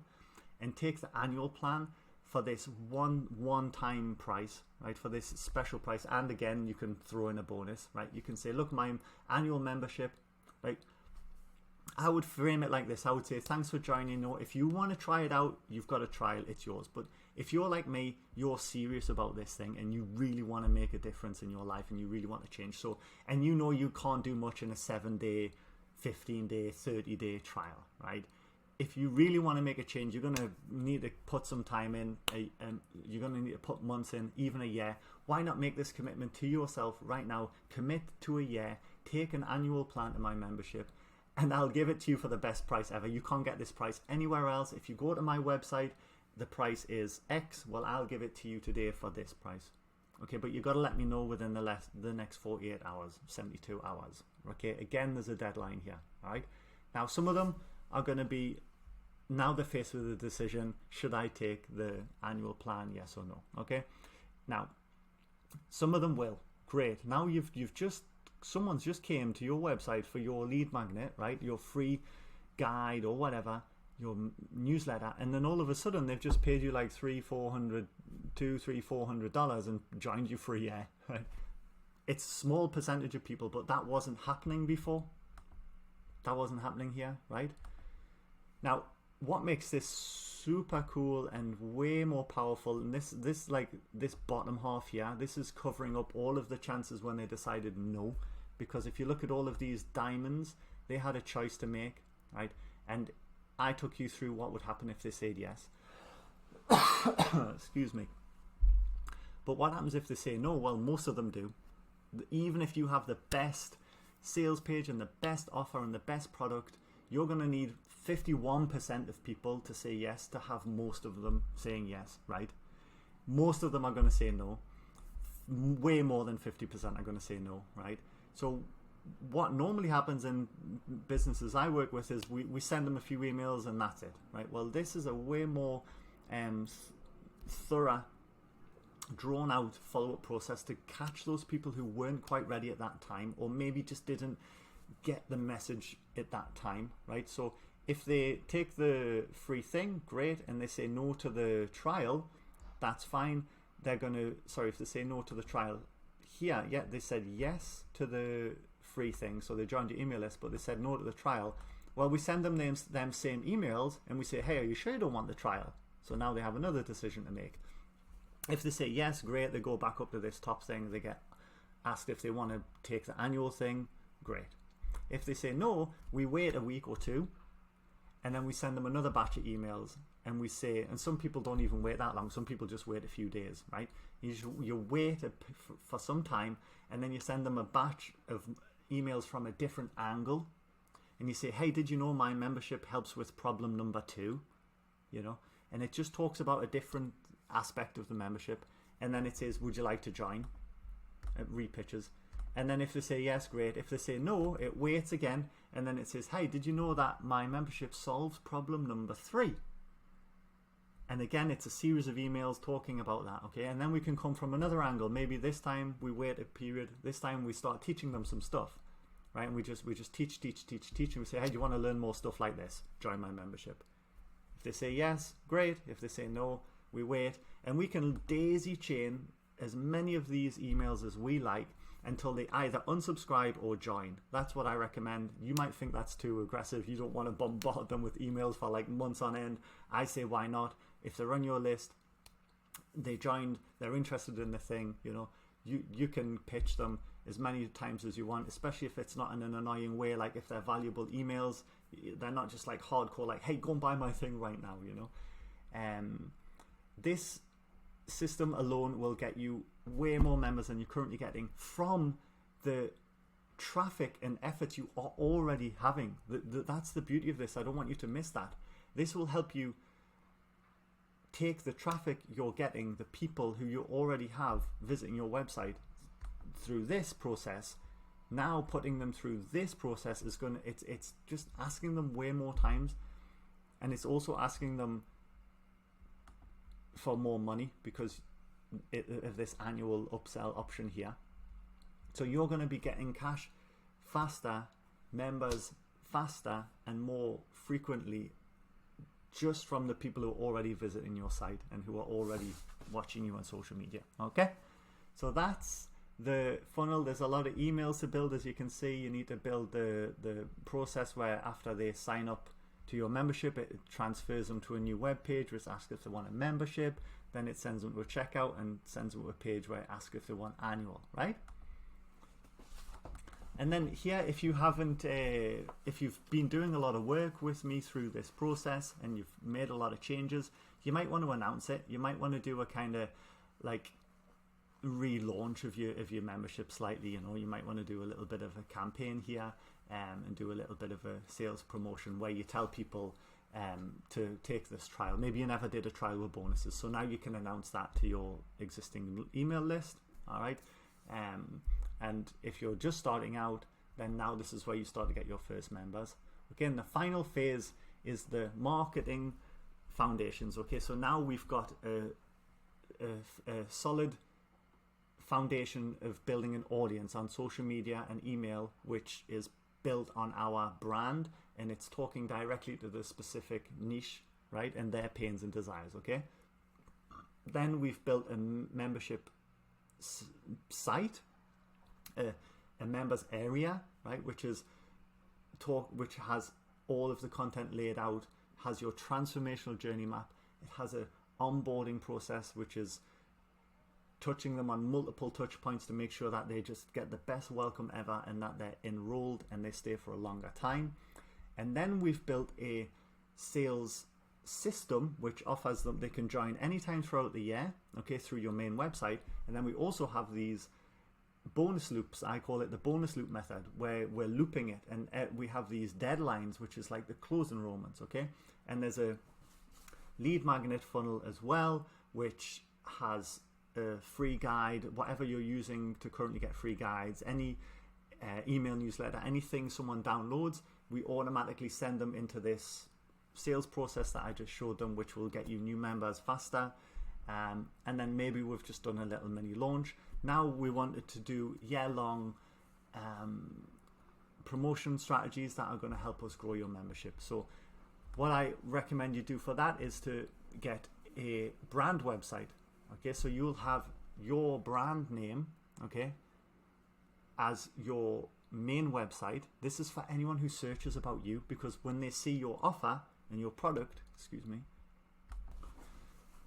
and take the annual plan for this one-time price, right? For this special price, and again, you can throw in a bonus, right? You can say, look, my annual membership, right? I would frame it like this. I would say, thanks for joining. If you want to try it out, you've got a trial, it's yours. But if you're like me, you're serious about this thing and you really want to make a difference in your life and you really want to change. So, and you know you can't do much in a 7-day, 15-day, 30-day trial, right? If you really want to make a change, you're going to need to put some time in. You're going to need to put months in, even a year. Why not make this commitment to yourself right now? Commit to a year. Take an annual plan to my membership, and I'll give it to you for the best price ever. You can't get this price anywhere else. If you go to my website, the price is X. Well, I'll give it to you today for this price. Okay, but you've got to let me know within the next 48 hours, 72 hours. Okay, again, there's a deadline here. All right. Now, some of them are going to be, now they're faced with a decision, should I take the annual plan, yes or no? Okay. Now, some of them will. Great. Now someone's just came to your website for your lead magnet, right? Your free guide or whatever, your newsletter, and then all of a sudden they've just paid you like $400 and joined you for a year, right? It's a small percentage of people, but that wasn't happening before. That wasn't happening here, right? Now, what makes this super cool and way more powerful, and this bottom half here, this is covering up all of the chances when they decided no, because if you look at all of these diamonds, they had a choice to make, right? And I took you through what would happen if they said yes. Excuse me. But what happens if they say no? Well, most of them do. Even if you have the best sales page and the best offer and the best product, you're going to need 51% of people to say yes to have most of them saying yes, right? Most of them are going to say no. Way more than 50% are going to say no, right? So what normally happens in businesses I work with is we send them a few emails and that's it, right? Well, this is a way more thorough, drawn out follow-up process to catch those people who weren't quite ready at that time, or maybe just didn't get the message at that time, right? So if they take the free thing, great, and they say no to the trial, that's fine. They're going to, if they say no to the trial here, yeah, they said yes to the free thing, so they joined the email list, but they said no to the trial. Well, we send them same emails and we say, hey, are you sure you don't want the trial? So now they have another decision to make. If they say yes, great, they go back up to this top thing, they get asked if they want to take the annual thing, great. If they say no, we wait a week or two, and then we send them another batch of emails, and we say, and some people don't even wait that long, some people just wait a few days, right? You wait for some time, and then you send them a batch of emails from a different angle, and you say, hey, did you know my membership helps with problem number 2? You know, and it just talks about a different aspect of the membership, and then it says, would you like to join? It repitches. And then if they say yes, great. If they say no, it waits again, and then it says, hey, did you know that my membership solves problem number 3? And again, it's a series of emails talking about that, okay? And then we can come from another angle. Maybe this time we wait a period. This time we start teaching them some stuff, right? And we just teach, and we say, hey, do you want to learn more stuff like this? Join my membership. If they say yes, great. If they say no, we wait. And we can daisy chain as many of these emails as we like until they either unsubscribe or join. That's what I recommend. You might think that's too aggressive. You don't want to bombard them with emails for like months on end. I say, why not? If they're on your list, they joined, they're interested in the thing, you know, you can pitch them as many times as you want, especially if it's not in an annoying way, like if they're valuable emails, they're not just like hardcore, like, hey, go and buy my thing right now, you know. This system alone will get you way more members than you're currently getting from the traffic and effort you are already having. That's the beauty of this. I don't want you to miss that. This will help you take the traffic you're getting, the people who you already have visiting your website through this process. Now putting them through this process is going to, it's just asking them way more times, and it's also asking them for more money because of this annual upsell option here. So you're going to be getting cash faster, members faster, and more frequently just from the people who are already visiting your site and who are already watching you on social media. Okay, so that's the funnel. There's a lot of emails to build. As you can see, you need to build the process where after they sign up to your membership, it transfers them to a new web page which asks if they want a membership. Then it sends them to a checkout and sends them to a page where it asks if they want annual, right? And then here, if you haven't, if you've been doing a lot of work with me through this process and you've made a lot of changes, you might want to announce it. You might want to do a kind of like relaunch of your membership slightly. You know, you might want to do a little bit of a campaign here and do a little bit of a sales promotion where you tell people to take this trial. Maybe you never did a trial with bonuses, so now you can announce that to your existing email list. All right. And if you're just starting out, then now this is where you start to get your first members. Again, the final phase is the marketing foundations. Okay, so now we've got a solid foundation of building an audience on social media and email, which is built on our brand, and it's talking directly to the specific niche, right, and their pains and desires. Okay, then we've built a membership site, a members area, right, which has all of the content laid out, has your transformational journey map. It has a onboarding process which is touching them on multiple touch points to make sure that they just get the best welcome ever and that they're enrolled and they stay for a longer time. And then we've built a sales system which offers them, they can join anytime throughout the year, okay, through your main website. And then we also have these bonus loops. I call it the bonus loop method, where we're looping it, and we have these deadlines, which is like the close enrollments. Okay, and there's a lead magnet funnel as well, which has a free guide, whatever you're using to currently get free guides, any email newsletter, anything someone downloads, we automatically send them into this sales process that I just showed them, which will get you new members faster. And then maybe we've just done a little mini launch. Now we wanted to do year-long promotion strategies that are going to help us grow your membership. So what I recommend you do for that is to get a brand website. Okay, so you'll have your brand name, okay, as your main website. This is for anyone who searches about you, because when they see your offer and your product, excuse me.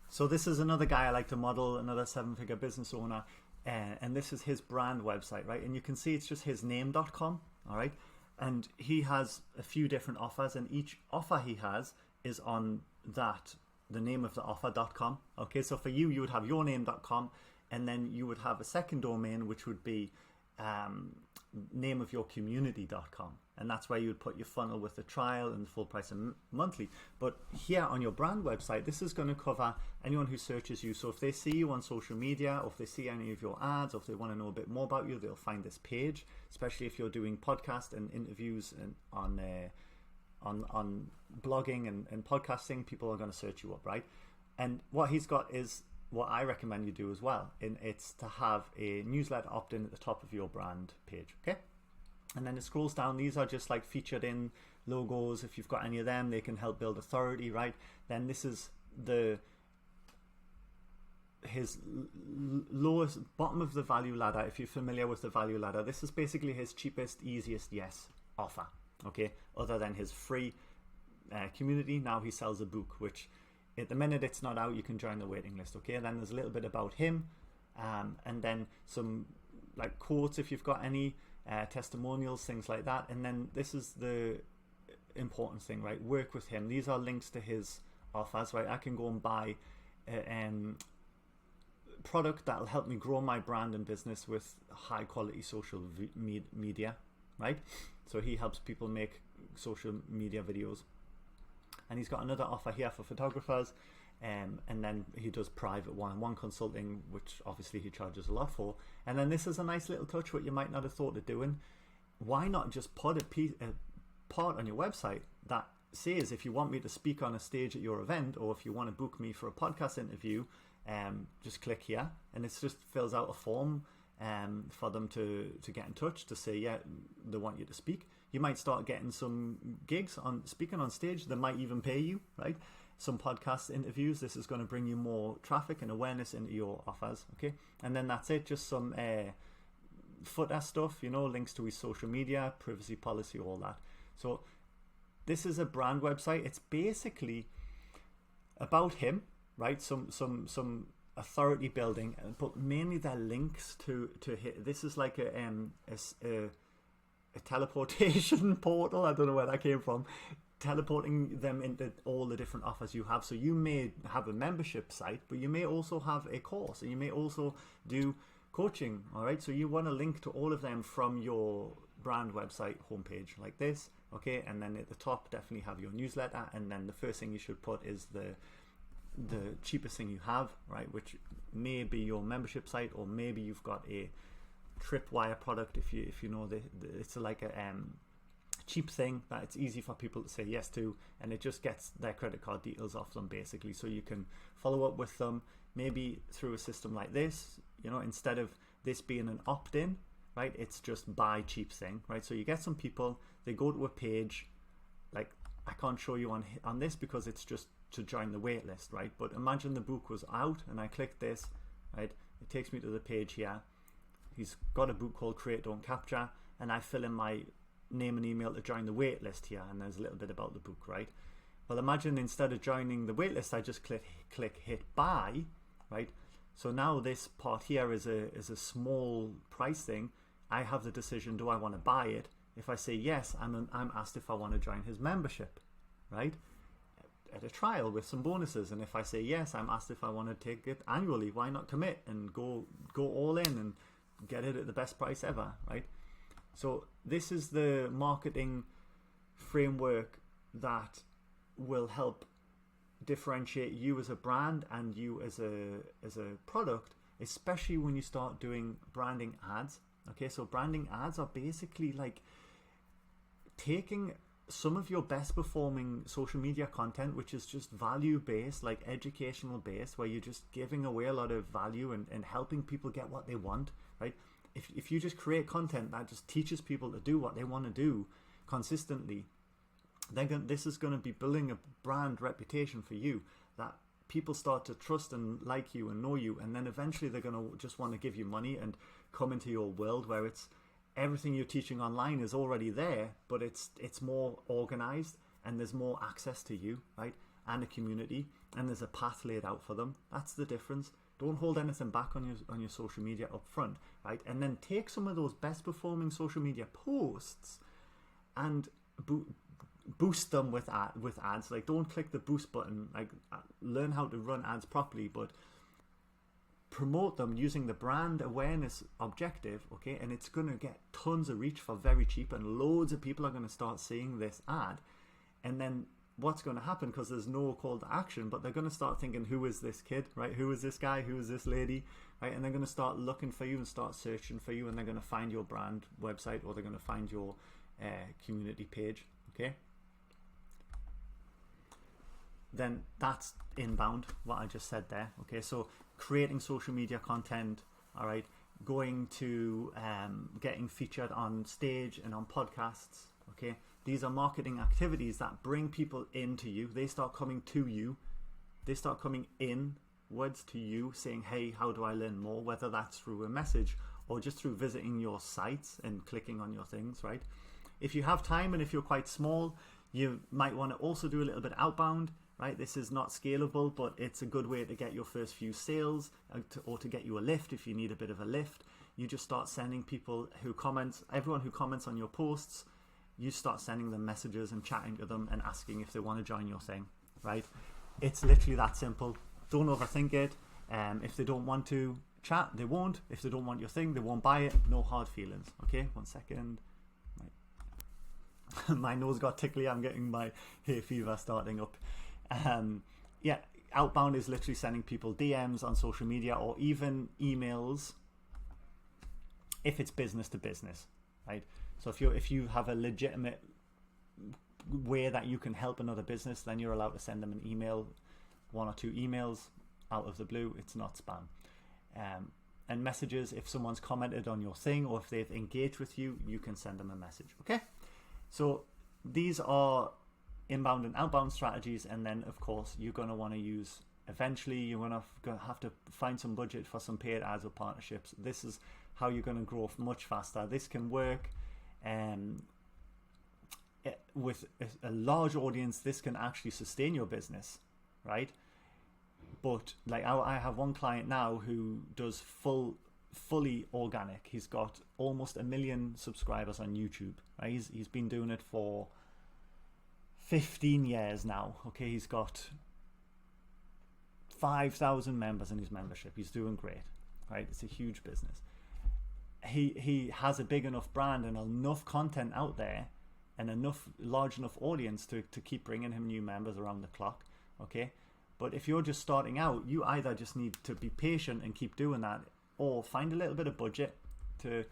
So this is another guy I like to model, another 7-figure business owner, and this is his brand website, right? And you can see it's just his name.com, all right? And he has a few different offers, and each offer he has is on that, the name of the offer.com. Okay, so for you, you would have yourname.com, and then you would have a second domain, which would be name of your community.com, and that's where you would put your funnel with the trial and the full price and monthly. But here on your brand website, this is going to cover anyone who searches you. So if they see you on social media, or if they see any of your ads, or if they want to know a bit more about you, they'll find this page. Especially if you're doing podcast and interviews and on blogging and podcasting, people are going to search you up, right? And what he's got is what I recommend you do as well, and it's to have a newsletter opt-in at the top of your brand page. Okay, and then it scrolls down. These are just like featured in logos. If you've got any of them, they can help build authority, right? Then this is his lowest bottom of the value ladder. If you're familiar with the value ladder, this is basically his cheapest, easiest yes offer. Okay, other than his free community. Now he sells a book, which at the minute it's not out. You can join the waiting list. Okay, and then there's a little bit about him, and then some like quotes if you've got any, testimonials, things like that. And then this is the important thing, right? Work with him. These are links to his offers, right? I can go and buy a product that'll help me grow my brand and business with high quality social media, right? So he helps people make social media videos. And he's got another offer here for photographers, and then he does private one-on-one consulting, which obviously he charges a lot for. And then this is a nice little touch what you might not have thought of doing. Why not just put a part on your website that says, if you want me to speak on a stage at your event, or if you want to book me for a podcast interview, just click here, and it just fills out a form for them to get in touch to say, yeah, they want you to speak. You might start getting some gigs on speaking on stage. They might even pay you, right? Some podcast interviews. This is going to bring you more traffic and awareness into your offers, okay? And then that's it. Just some footer stuff, links to his social media, privacy policy, all that. So this is a brand website. It's basically about him, right? Some authority building, but mainly they're links to hit. This is like a teleportation portal. I don't know where that came from. Teleporting them into all the different offers you have. So you may have a membership site, but you may also have a course, and you may also do coaching. All right. So you want to link to all of them from your brand website homepage like this. Okay. And then at the top, definitely have your newsletter. And then the first thing you should put is the cheapest thing you have, right? Which may be your membership site, or maybe you've got a Tripwire product. If you know it's like a cheap thing that it's easy for people to say yes to, and it just gets their credit card details off them basically, so you can follow up with them maybe through a system like this. Instead of this being an opt-in, right, it's just buy cheap thing, right? So you get some people, they go to a page, like I can't show you on this because it's just to join the wait list, right? But imagine the book was out and I click this, right? It takes me to the page here. He's got a book called Create Don't Capture, and I fill in my name and email to join the wait list here, and there's a little bit about the book, right? Well, imagine instead of joining the wait list, I just click hit buy, right? So now this part here is a small price thing. I have the decision, do I want to buy it? If I say yes, I'm asked if I want to join his membership, right? At a trial with some bonuses. And if I say yes, I'm asked if I want to take it annually. Why not commit and go all in and get it at the best price ever, right? So this is the marketing framework that will help differentiate you as a brand and you as a product, especially when you start doing branding ads. Okay, so branding ads are basically like taking some of your best performing social media content, which is just value based, like educational based, where you're just giving away a lot of value and helping people get what they want, right? If you just create content that just teaches people to do what they want to do consistently, then this is going to be building a brand reputation for you that people start to trust and like you and know you, and then eventually they're going to just want to give you money and come into your world where it's everything you're teaching online is already there, but it's more organized and there's more access to you, right? And a community, and there's a path laid out for them. That's the difference. Don't hold anything back on your social media up front, right? And then take some of those best performing social media posts and boost them with ads. Like, don't click the boost button. Like, learn how to run ads properly, but promote them using the brand awareness objective, okay? And it's going to get tons of reach for very cheap, and loads of people are going to start seeing this ad. And then what's going to happen, because there's no call to action, but they're going to start thinking, who is this kid, right? Who is this guy? Who is this lady, right? And they're going to start looking for you and start searching for you, and they're going to find your brand website, or they're going to find your community page, okay? Then that's inbound, what I just said there, okay? So creating social media content, all right, going to getting featured on stage and on podcasts, okay? These are marketing activities that bring people into you. They start coming to you. They start coming inwards to you, saying, hey, how do I learn more? Whether that's through a message or just through visiting your sites and clicking on your things, right? If you have time and if you're quite small, you might want to also do a little bit outbound, right? This is not scalable, but it's a good way to get your first few sales or to get you a lift if you need a bit of a lift. you just start sending people who comment, everyone who comments on your posts, you start sending them messages and chatting to them and asking if they want to join your thing, right? It's literally that simple. Don't overthink it. If they don't want to chat, they won't. If they don't want your thing, they won't buy it. No hard feelings. Okay, 1 second. My nose got tickly. I'm getting my hay fever starting up. Yeah, outbound is literally sending people DMs on social media or even emails if it's business to business, right? So if you have a legitimate way that you can help another business, then you're allowed to send them an email, 1 or 2 emails out of the blue. It's not spam. And messages, if someone's commented on your thing or if they've engaged with you, you can send them a message. Okay, so these are inbound and outbound strategies. And then of course you're going to want to use, eventually you're going to have to find some budget for some paid ads or partnerships. This is how you're going to grow much faster. This can work with a large audience. This can actually sustain your business, right? But like I have one client now who does fully organic. He's got almost 1 million subscribers on YouTube, right? He's been doing it for 15 years now. Okay, he's got 5,000 members in his membership. He's doing great, right? It's a huge business. He has a big enough brand and enough content out there and large enough audience to keep bringing him new members around the clock. Okay, but if you're just starting out, you either just need to be patient and keep doing that, or find a little bit of budget to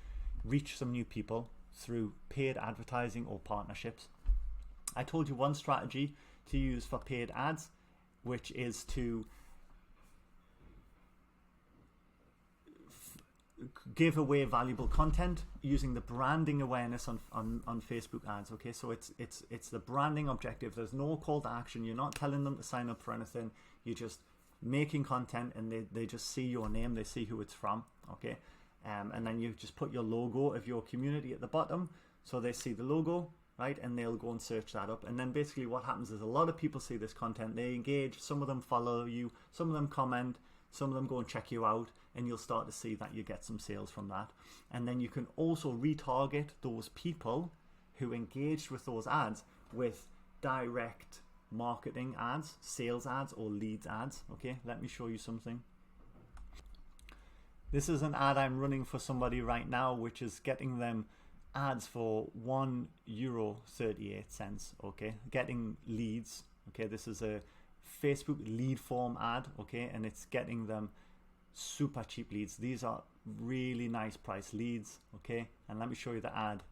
reach some new people through paid advertising or partnerships. I told you one strategy to use for paid ads, which is to give away valuable content using the branding awareness on Facebook ads. Okay, so it's the branding objective. There's no call to action. You're not telling them to sign up for anything. You're just making content, and they just see your name. They see who it's from. Okay, and then you just put your logo of your community at the bottom, so they see the logo, right? And they'll go and search that up. And then basically what happens is a lot of people see this content. They engage. Some of them follow you. Some of them comment. Some of them go and check you out, and you'll start to see that you get some sales from that. And then you can also retarget those people who engaged with those ads with direct marketing ads, sales ads, or leads ads. Okay, let me show you something. This is an ad I'm running for somebody right now, which is getting them ads for €1.38. Okay, getting leads. Okay, this is a Facebook lead form ad, okay, and it's getting them super cheap leads. These are really nice price leads, okay, and let me show you the ad.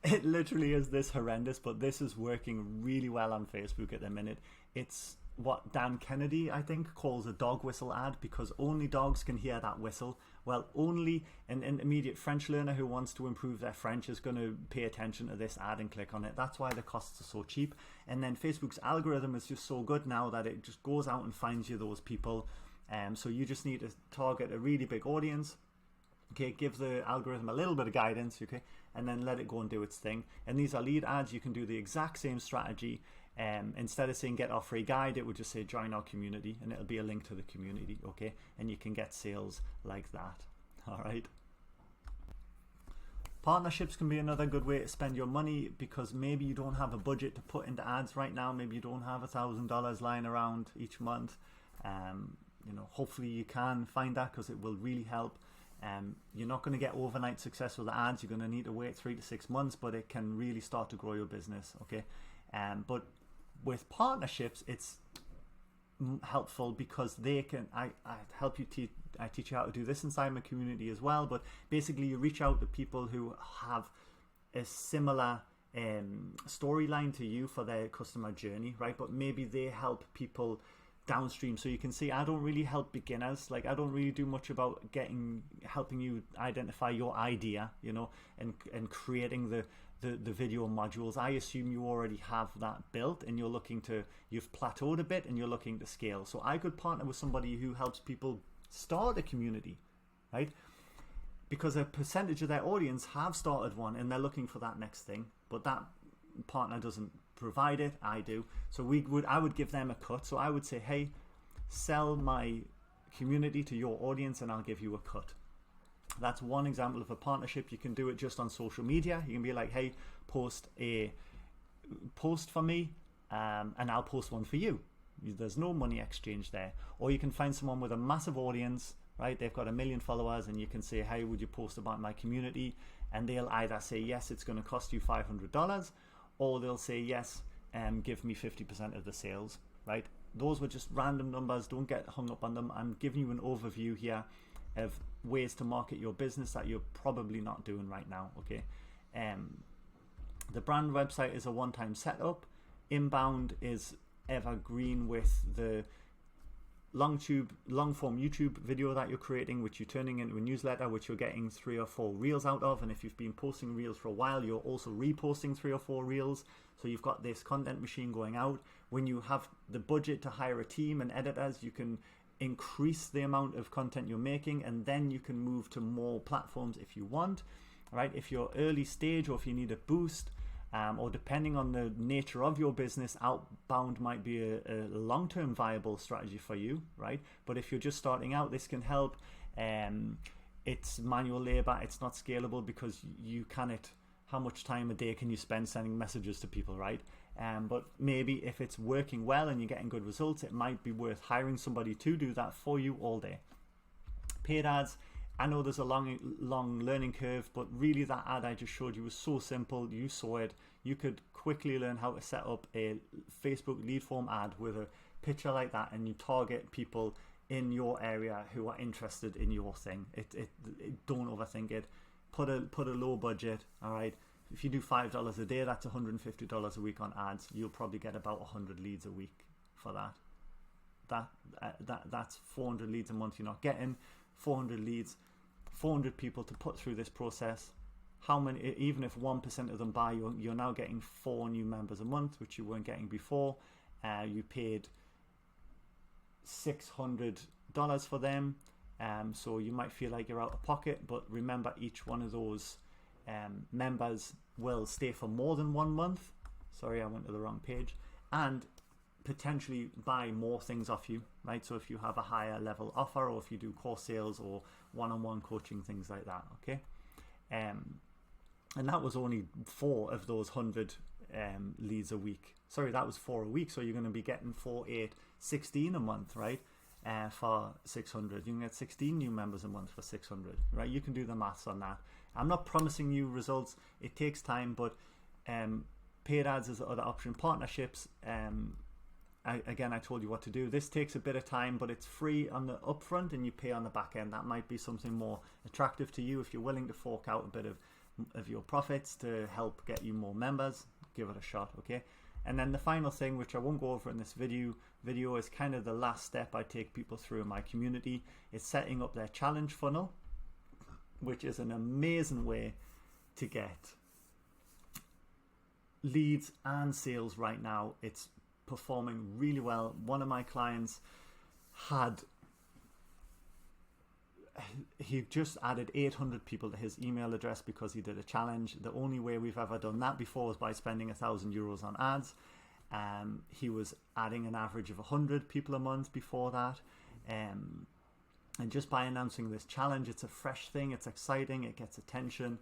It literally is this horrendous, but this is working really well on Facebook at the minute. It's what Dan Kennedy, I think, calls a dog whistle ad, because only dogs can hear that whistle. Well, only an intermediate French learner who wants to improve their French is going to pay attention to this ad and click on it. That's why the costs are so cheap. And then Facebook's algorithm is just so good now that it just goes out and finds you those people. So you just need to target a really big audience. Okay, give the algorithm a little bit of guidance, okay, and then let it go and do its thing. And these are lead ads. You can do the exact same strategy. Instead of saying get our free guide, it would just say join our community, and it'll be a link to the community, okay, and you can get sales like that. All right, partnerships can be another good way to spend your money, because maybe you don't have a budget to put into ads right now. Maybe you don't have $1,000 lying around each month. You know, hopefully you can find that, because it will really help. You're not going to get overnight success with the ads. You're going to need to wait 3 to 6 months, but it can really start to grow your business, okay. But with partnerships, it's helpful because they can, I help you I teach you how to do this inside my community as well. But basically you reach out to people who have a similar storyline to you for their customer journey, right? But maybe they help people downstream. So you can see I don't really help beginners. Like I don't really do much about helping you identify your idea, you know, and creating the video modules. I assume you already have that built, and you've plateaued a bit and you're looking to scale. So I could partner with somebody who helps people start a community, right? Because a percentage of their audience have started one and they're looking for that next thing, but that partner doesn't provide it. I do. So I would give them a cut. So I would say, hey, sell my community, to your audience, and I'll give you a cut. That's one example of a partnership. You can do it just on social media. You can be like, hey, post for me, and I'll post one for you. There's no money exchange there. Or you can find someone with a massive audience, right? They've got 1 million followers, and you can say, hey, would you post about my community? And they'll either say, yes, it's going to cost you $500, or they'll say, yes, give me 50% of the sales, right? Those were just random numbers. Don't get hung up on them. I'm giving you an overview here of ways to market your business that you're probably not doing right now, okay? The brand website is a one-time setup. Inbound is evergreen with the long-form YouTube video that you're creating, which you're turning into a newsletter, which you're getting 3 or 4 reels out of. And if you've been posting reels for a while, you're also reposting 3 or 4 reels. So you've got this content machine going out. When you have the budget to hire a team and editors, you can increase the amount of content you're making, and then you can move to more platforms if you want, right? If you're early stage, or if you need a boost, or depending on the nature of your business, outbound might be a long-term viable strategy for you, right? But if you're just starting out, this can help. It's manual labor. It's not scalable because you cannot. How much time a day can you spend sending messages to people, right? But maybe if it's working well and you're getting good results, it might be worth hiring somebody to do that for you all day. Paid ads. I know there's a long learning curve, but really that ad I just showed you was so simple. You saw it. You could quickly learn how to set up a Facebook lead form ad with a picture like that, and you target people in your area who are interested in your thing. Don't overthink it. Put a low budget. All right. If you do $5 a day, that's $150 a week on ads. You'll probably get about 100 leads a week for that. That's 400 leads a month you're not getting. 400 leads, 400 people to put through this process. How many? Even if 1% of them buy, you're now getting 4 new members a month, which you weren't getting before. You paid $600 for them, so you might feel like you're out of pocket. But remember, each one of those members will stay for more than 1 month. Sorry, I went to the wrong page. And potentially buy more things off you, right? So if you have a higher level offer, or if you do course sales or one-on-one coaching, things like that, okay? And that was only 4 of those 100 leads a week. Sorry, that was 4 a week. So you're going to be getting 4, 8, 16 a month, right? For 600. You can get 16 new members a month for 600, right? You can do the maths on that. I'm not promising you results. It takes time, but paid ads is the other option. Partnerships, again, I told you what to do. This takes a bit of time, but it's free on the upfront and you pay on the back end. That might be something more attractive to you if you're willing to fork out a bit of your profits to help get you more members. Give it a shot, okay? And then the final thing, which I won't go over in this video is kind of the last step I take people through in my community, is setting up their challenge funnel, which is an amazing way to get leads and sales right now. It's performing really well. One of my clients he just added 800 people to his email address because he did a challenge. The only way we've ever done that before was by spending €1,000 on ads. He was adding an average of 100 people a month before that. And just by announcing this challenge, it's a fresh thing, it's exciting, it gets attention.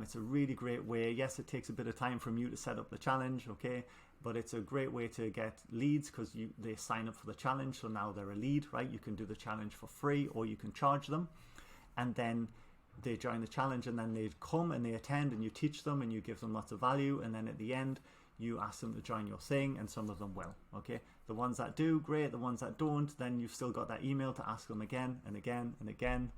It's a really great way. Yes, it takes a bit of time from you to set up the challenge, okay? But it's a great way to get leads because they sign up for the challenge, so now they're a lead, right? You can do the challenge for free, or you can charge them, and then they join the challenge, and then they come and they attend, and you teach them and you give them lots of value, and then at the end you ask them to join your thing, and some of them will, okay? The ones that do, great. The ones that don't, then you've still got that email to ask them again and again and again.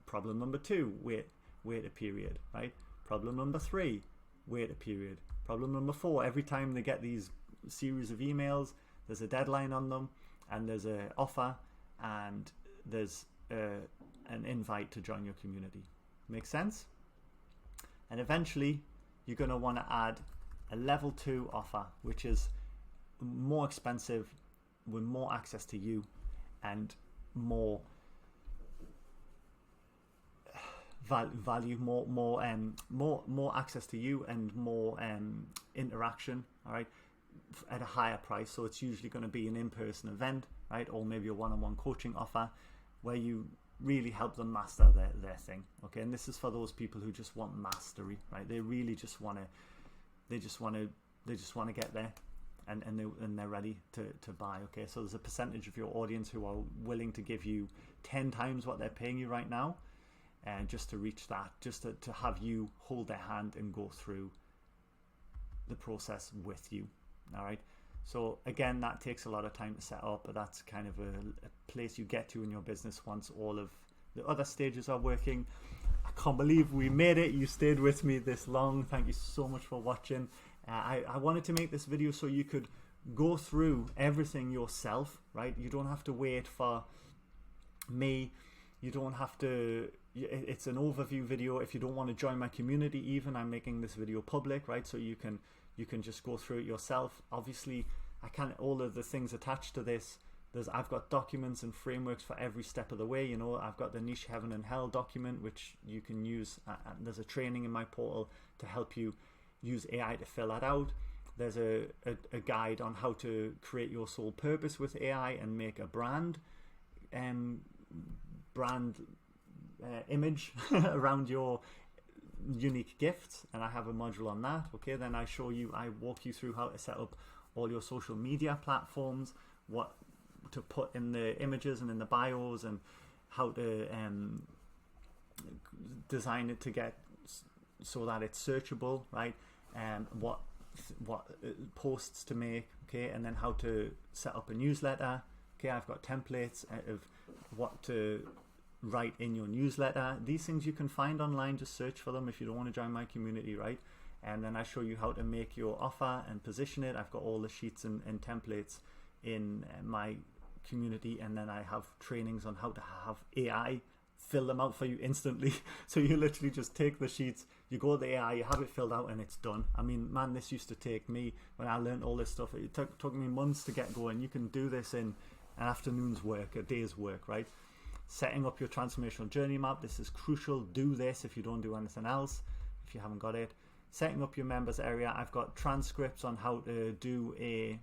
Problem number 2, wait a period, right? Problem number 3, wait a period. Problem number 4, every time they get these series of emails, there's a deadline on them, and there's an offer, and there's an invite to join your community. Make sense? And eventually, you're going to want to add a level 2 offer, which is more expensive, with more access to you, and more value, more access to you, and more interaction. All right, at a higher price. So it's usually going to be an in-person event, right? Or maybe a one-on-one coaching offer where you really help them master their thing. Okay, and this is for those people who just want mastery, right? They really just want to get there, and they're ready to buy. Okay, so there's a percentage of your audience who are willing to give you 10 times what they're paying you right now, and just to reach that, just to have you hold their hand and go through the process with you. All right, so again, that takes a lot of time to set up, but that's kind of a place you get to in your business once all of the other stages are working. I can't believe we made it. You stayed with me this long. Thank you so much for watching. I wanted to make this video so you could go through everything yourself, right? You don't have to wait for me. You don't have to, it's an overview video. If you don't want to join my community, even, I'm making this video public, right? So you can just go through it yourself. Obviously, I can't, all of the things attached to this, I've got documents and frameworks for every step of the way. You know, I've got the Niche Heaven and Hell document, which you can use. There's a training in my portal to help you use AI to fill that out. There's a guide on how to create your sole purpose with AI and make a brand image around your unique gifts, and I have a module on that. Okay, then I walk you through how to set up all your social media platforms, what to put in the images and in the bios, and how to design it to get so that it's searchable, right? What posts to make, okay, and then how to set up a newsletter. Okay, I've got templates of what to write in your newsletter. These things you can find online, just search for them if you don't want to join my community, right? And then I show you how to make your offer and position it. I've got all the sheets and templates in my community, and then I have trainings on how to have AI fill them out for you instantly. So you literally just take the sheets, you go to the AI, you have it filled out, and it's done. I mean, man, this used to take me, when I learned all this stuff, it took me months to get going. You can do this in an afternoon's work, a day's work, right? Setting up your transformational journey map, this is crucial. Do this if you don't do anything else, if you haven't got it. Setting up your members area, I've got transcripts on how to do a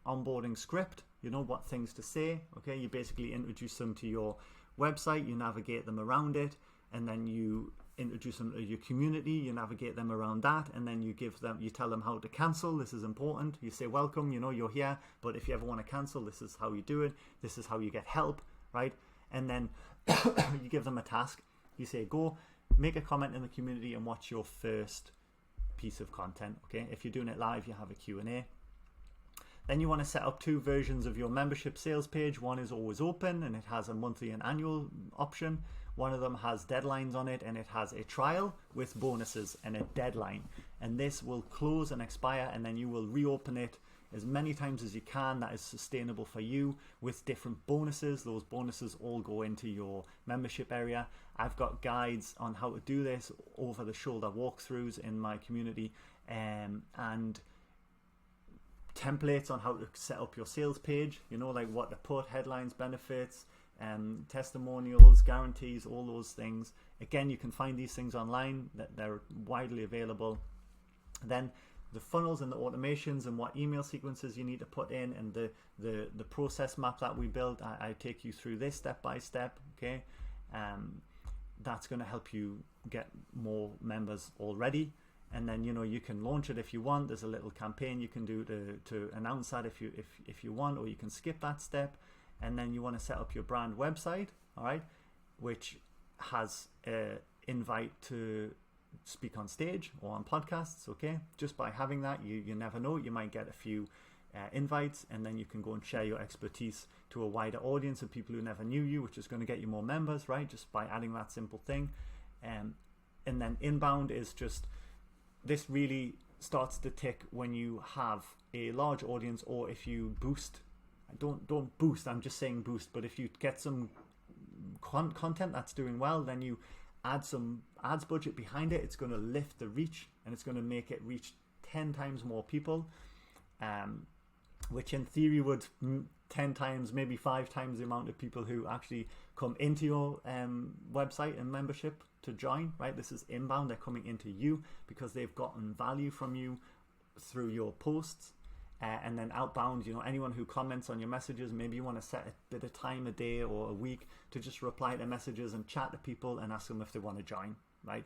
onboarding script, you know, what things to say. Okay, you basically introduce them to your website, you navigate them around it, and then you introduce them to your community, you navigate them around that, and then you tell them how to cancel. This is important. You say, welcome, you know, you're here, but if you ever want to cancel, this is how you do it. This is how you get help, right? And then you give them a task. You say, go make a comment in the community and watch your first piece of content. Okay, if you're doing it live, you have a Q&A. Then you want to set up 2 versions of your membership sales page. One is always open and it has a monthly and annual option. One of them has deadlines on it, and it has a trial with bonuses and a deadline. And this will close and expire, and then you will reopen it as many times as you can that is sustainable for you, with different bonuses. Those bonuses all go into your membership area. I've got guides on how to do this, over the shoulder walkthroughs in my community, and templates on how to set up your sales page, you know, like what to put, headlines, benefits, testimonials, guarantees, all those things. Again, you can find these things online, that they're widely available. Then the funnels and the automations and what email sequences you need to put in, and the process map that we built. I take you through this step by step. Okay, that's going to help you get more members already. And then, you know, you can launch it if you want. There's a little campaign you can do to announce that if you want, or you can skip that step. And then you want to set up your brand website, all right, which has an invite to speak on stage or on podcasts. Okay, just by having that, you never know, you might get a few invites, and then you can go and share your expertise to a wider audience of people who never knew you, which is going to get you more members, right? Just by adding that simple thing. And then inbound is just, this really starts to tick when you have a large audience, or if you boost. Don't boost, I'm just saying boost, but if you get some content that's doing well, then you add some ads budget behind it. It's going to lift the reach, and it's going to make it reach 10 times more people, which in theory would 10 times, maybe 5 times the amount of people who actually come into your website and membership to join, right? This is inbound. They're coming into you because they've gotten value from you through your posts. And then outbound, anyone who comments on your messages, maybe you want to set a bit of time a day or a week to just reply to messages and chat to people and ask them if they want to join, right?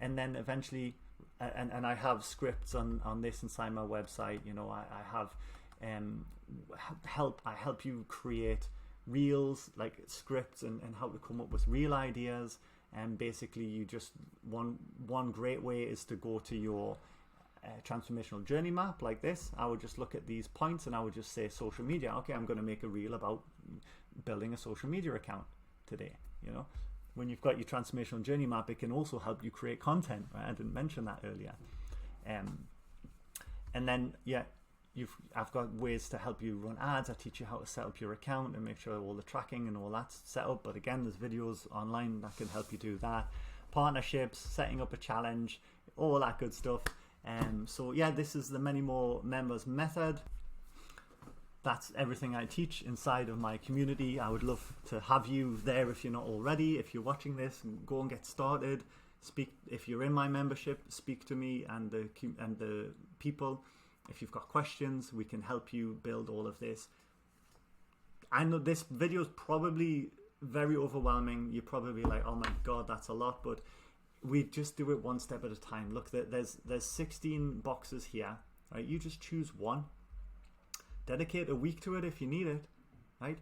And then eventually, and I have scripts on this inside my website. I have I help you create reels, like scripts, and how to come up with real ideas. And basically, you just one great way is to go to your transformational journey map like this. I would just look at these points and I would just say social media. Okay, I'm going to make a reel about building a social media account today. When you've got your transformational journey map, it can also help you create content, right? I didn't mention that earlier. And then I've got ways to help you run ads. I teach you how to set up your account and make sure all the tracking and all that's set up. But again, there's videos online that can help you do that. Partnerships, setting up a challenge, all that good stuff. So yeah, this is the Many More Members method. That's everything I teach inside of my community. I would love to have you there if you're not already. If you're watching this, go and get started. If you're in my membership, speak to me and the people. If you've got questions, we can help you build all of this. I know this video is probably very overwhelming. You're probably like, oh my God, that's a lot. But we just do it one step at a time. Look, there's 16 boxes here, right? You just choose one. Dedicate a week to it if you need it, right?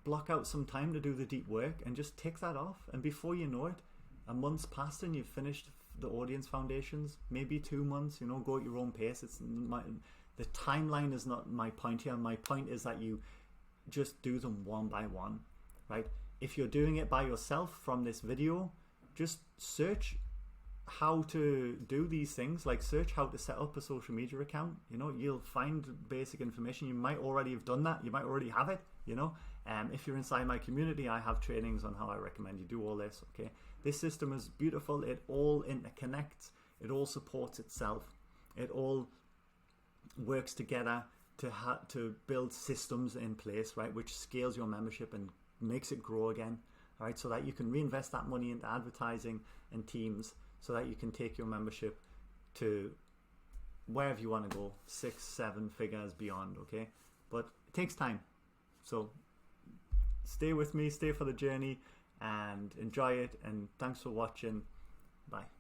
Block out some time to do the deep work and just tick that off. And before you know it, a month's passed and you've finished the audience foundations. Maybe 2 months. Go at your own pace. The timeline is not my point here. My point is that you just do them one by one, right? If you're doing it by yourself from this video, just search how to do these things. Like search how to set up a social media account. You'll find basic information. You might already have done that. You might already have it. If you're inside my community, I have trainings on how I recommend you do all this. Okay, this system is beautiful. It all interconnects. It all supports itself. It all works together to build systems in place, right, which scales your membership and makes it grow again. Right, so that you can reinvest that money into advertising and teams, so that you can take your membership to wherever you want to go, 6-7 figures beyond. Okay, but it takes time. So stay with me, stay for the journey, and enjoy it. And thanks for watching. Bye.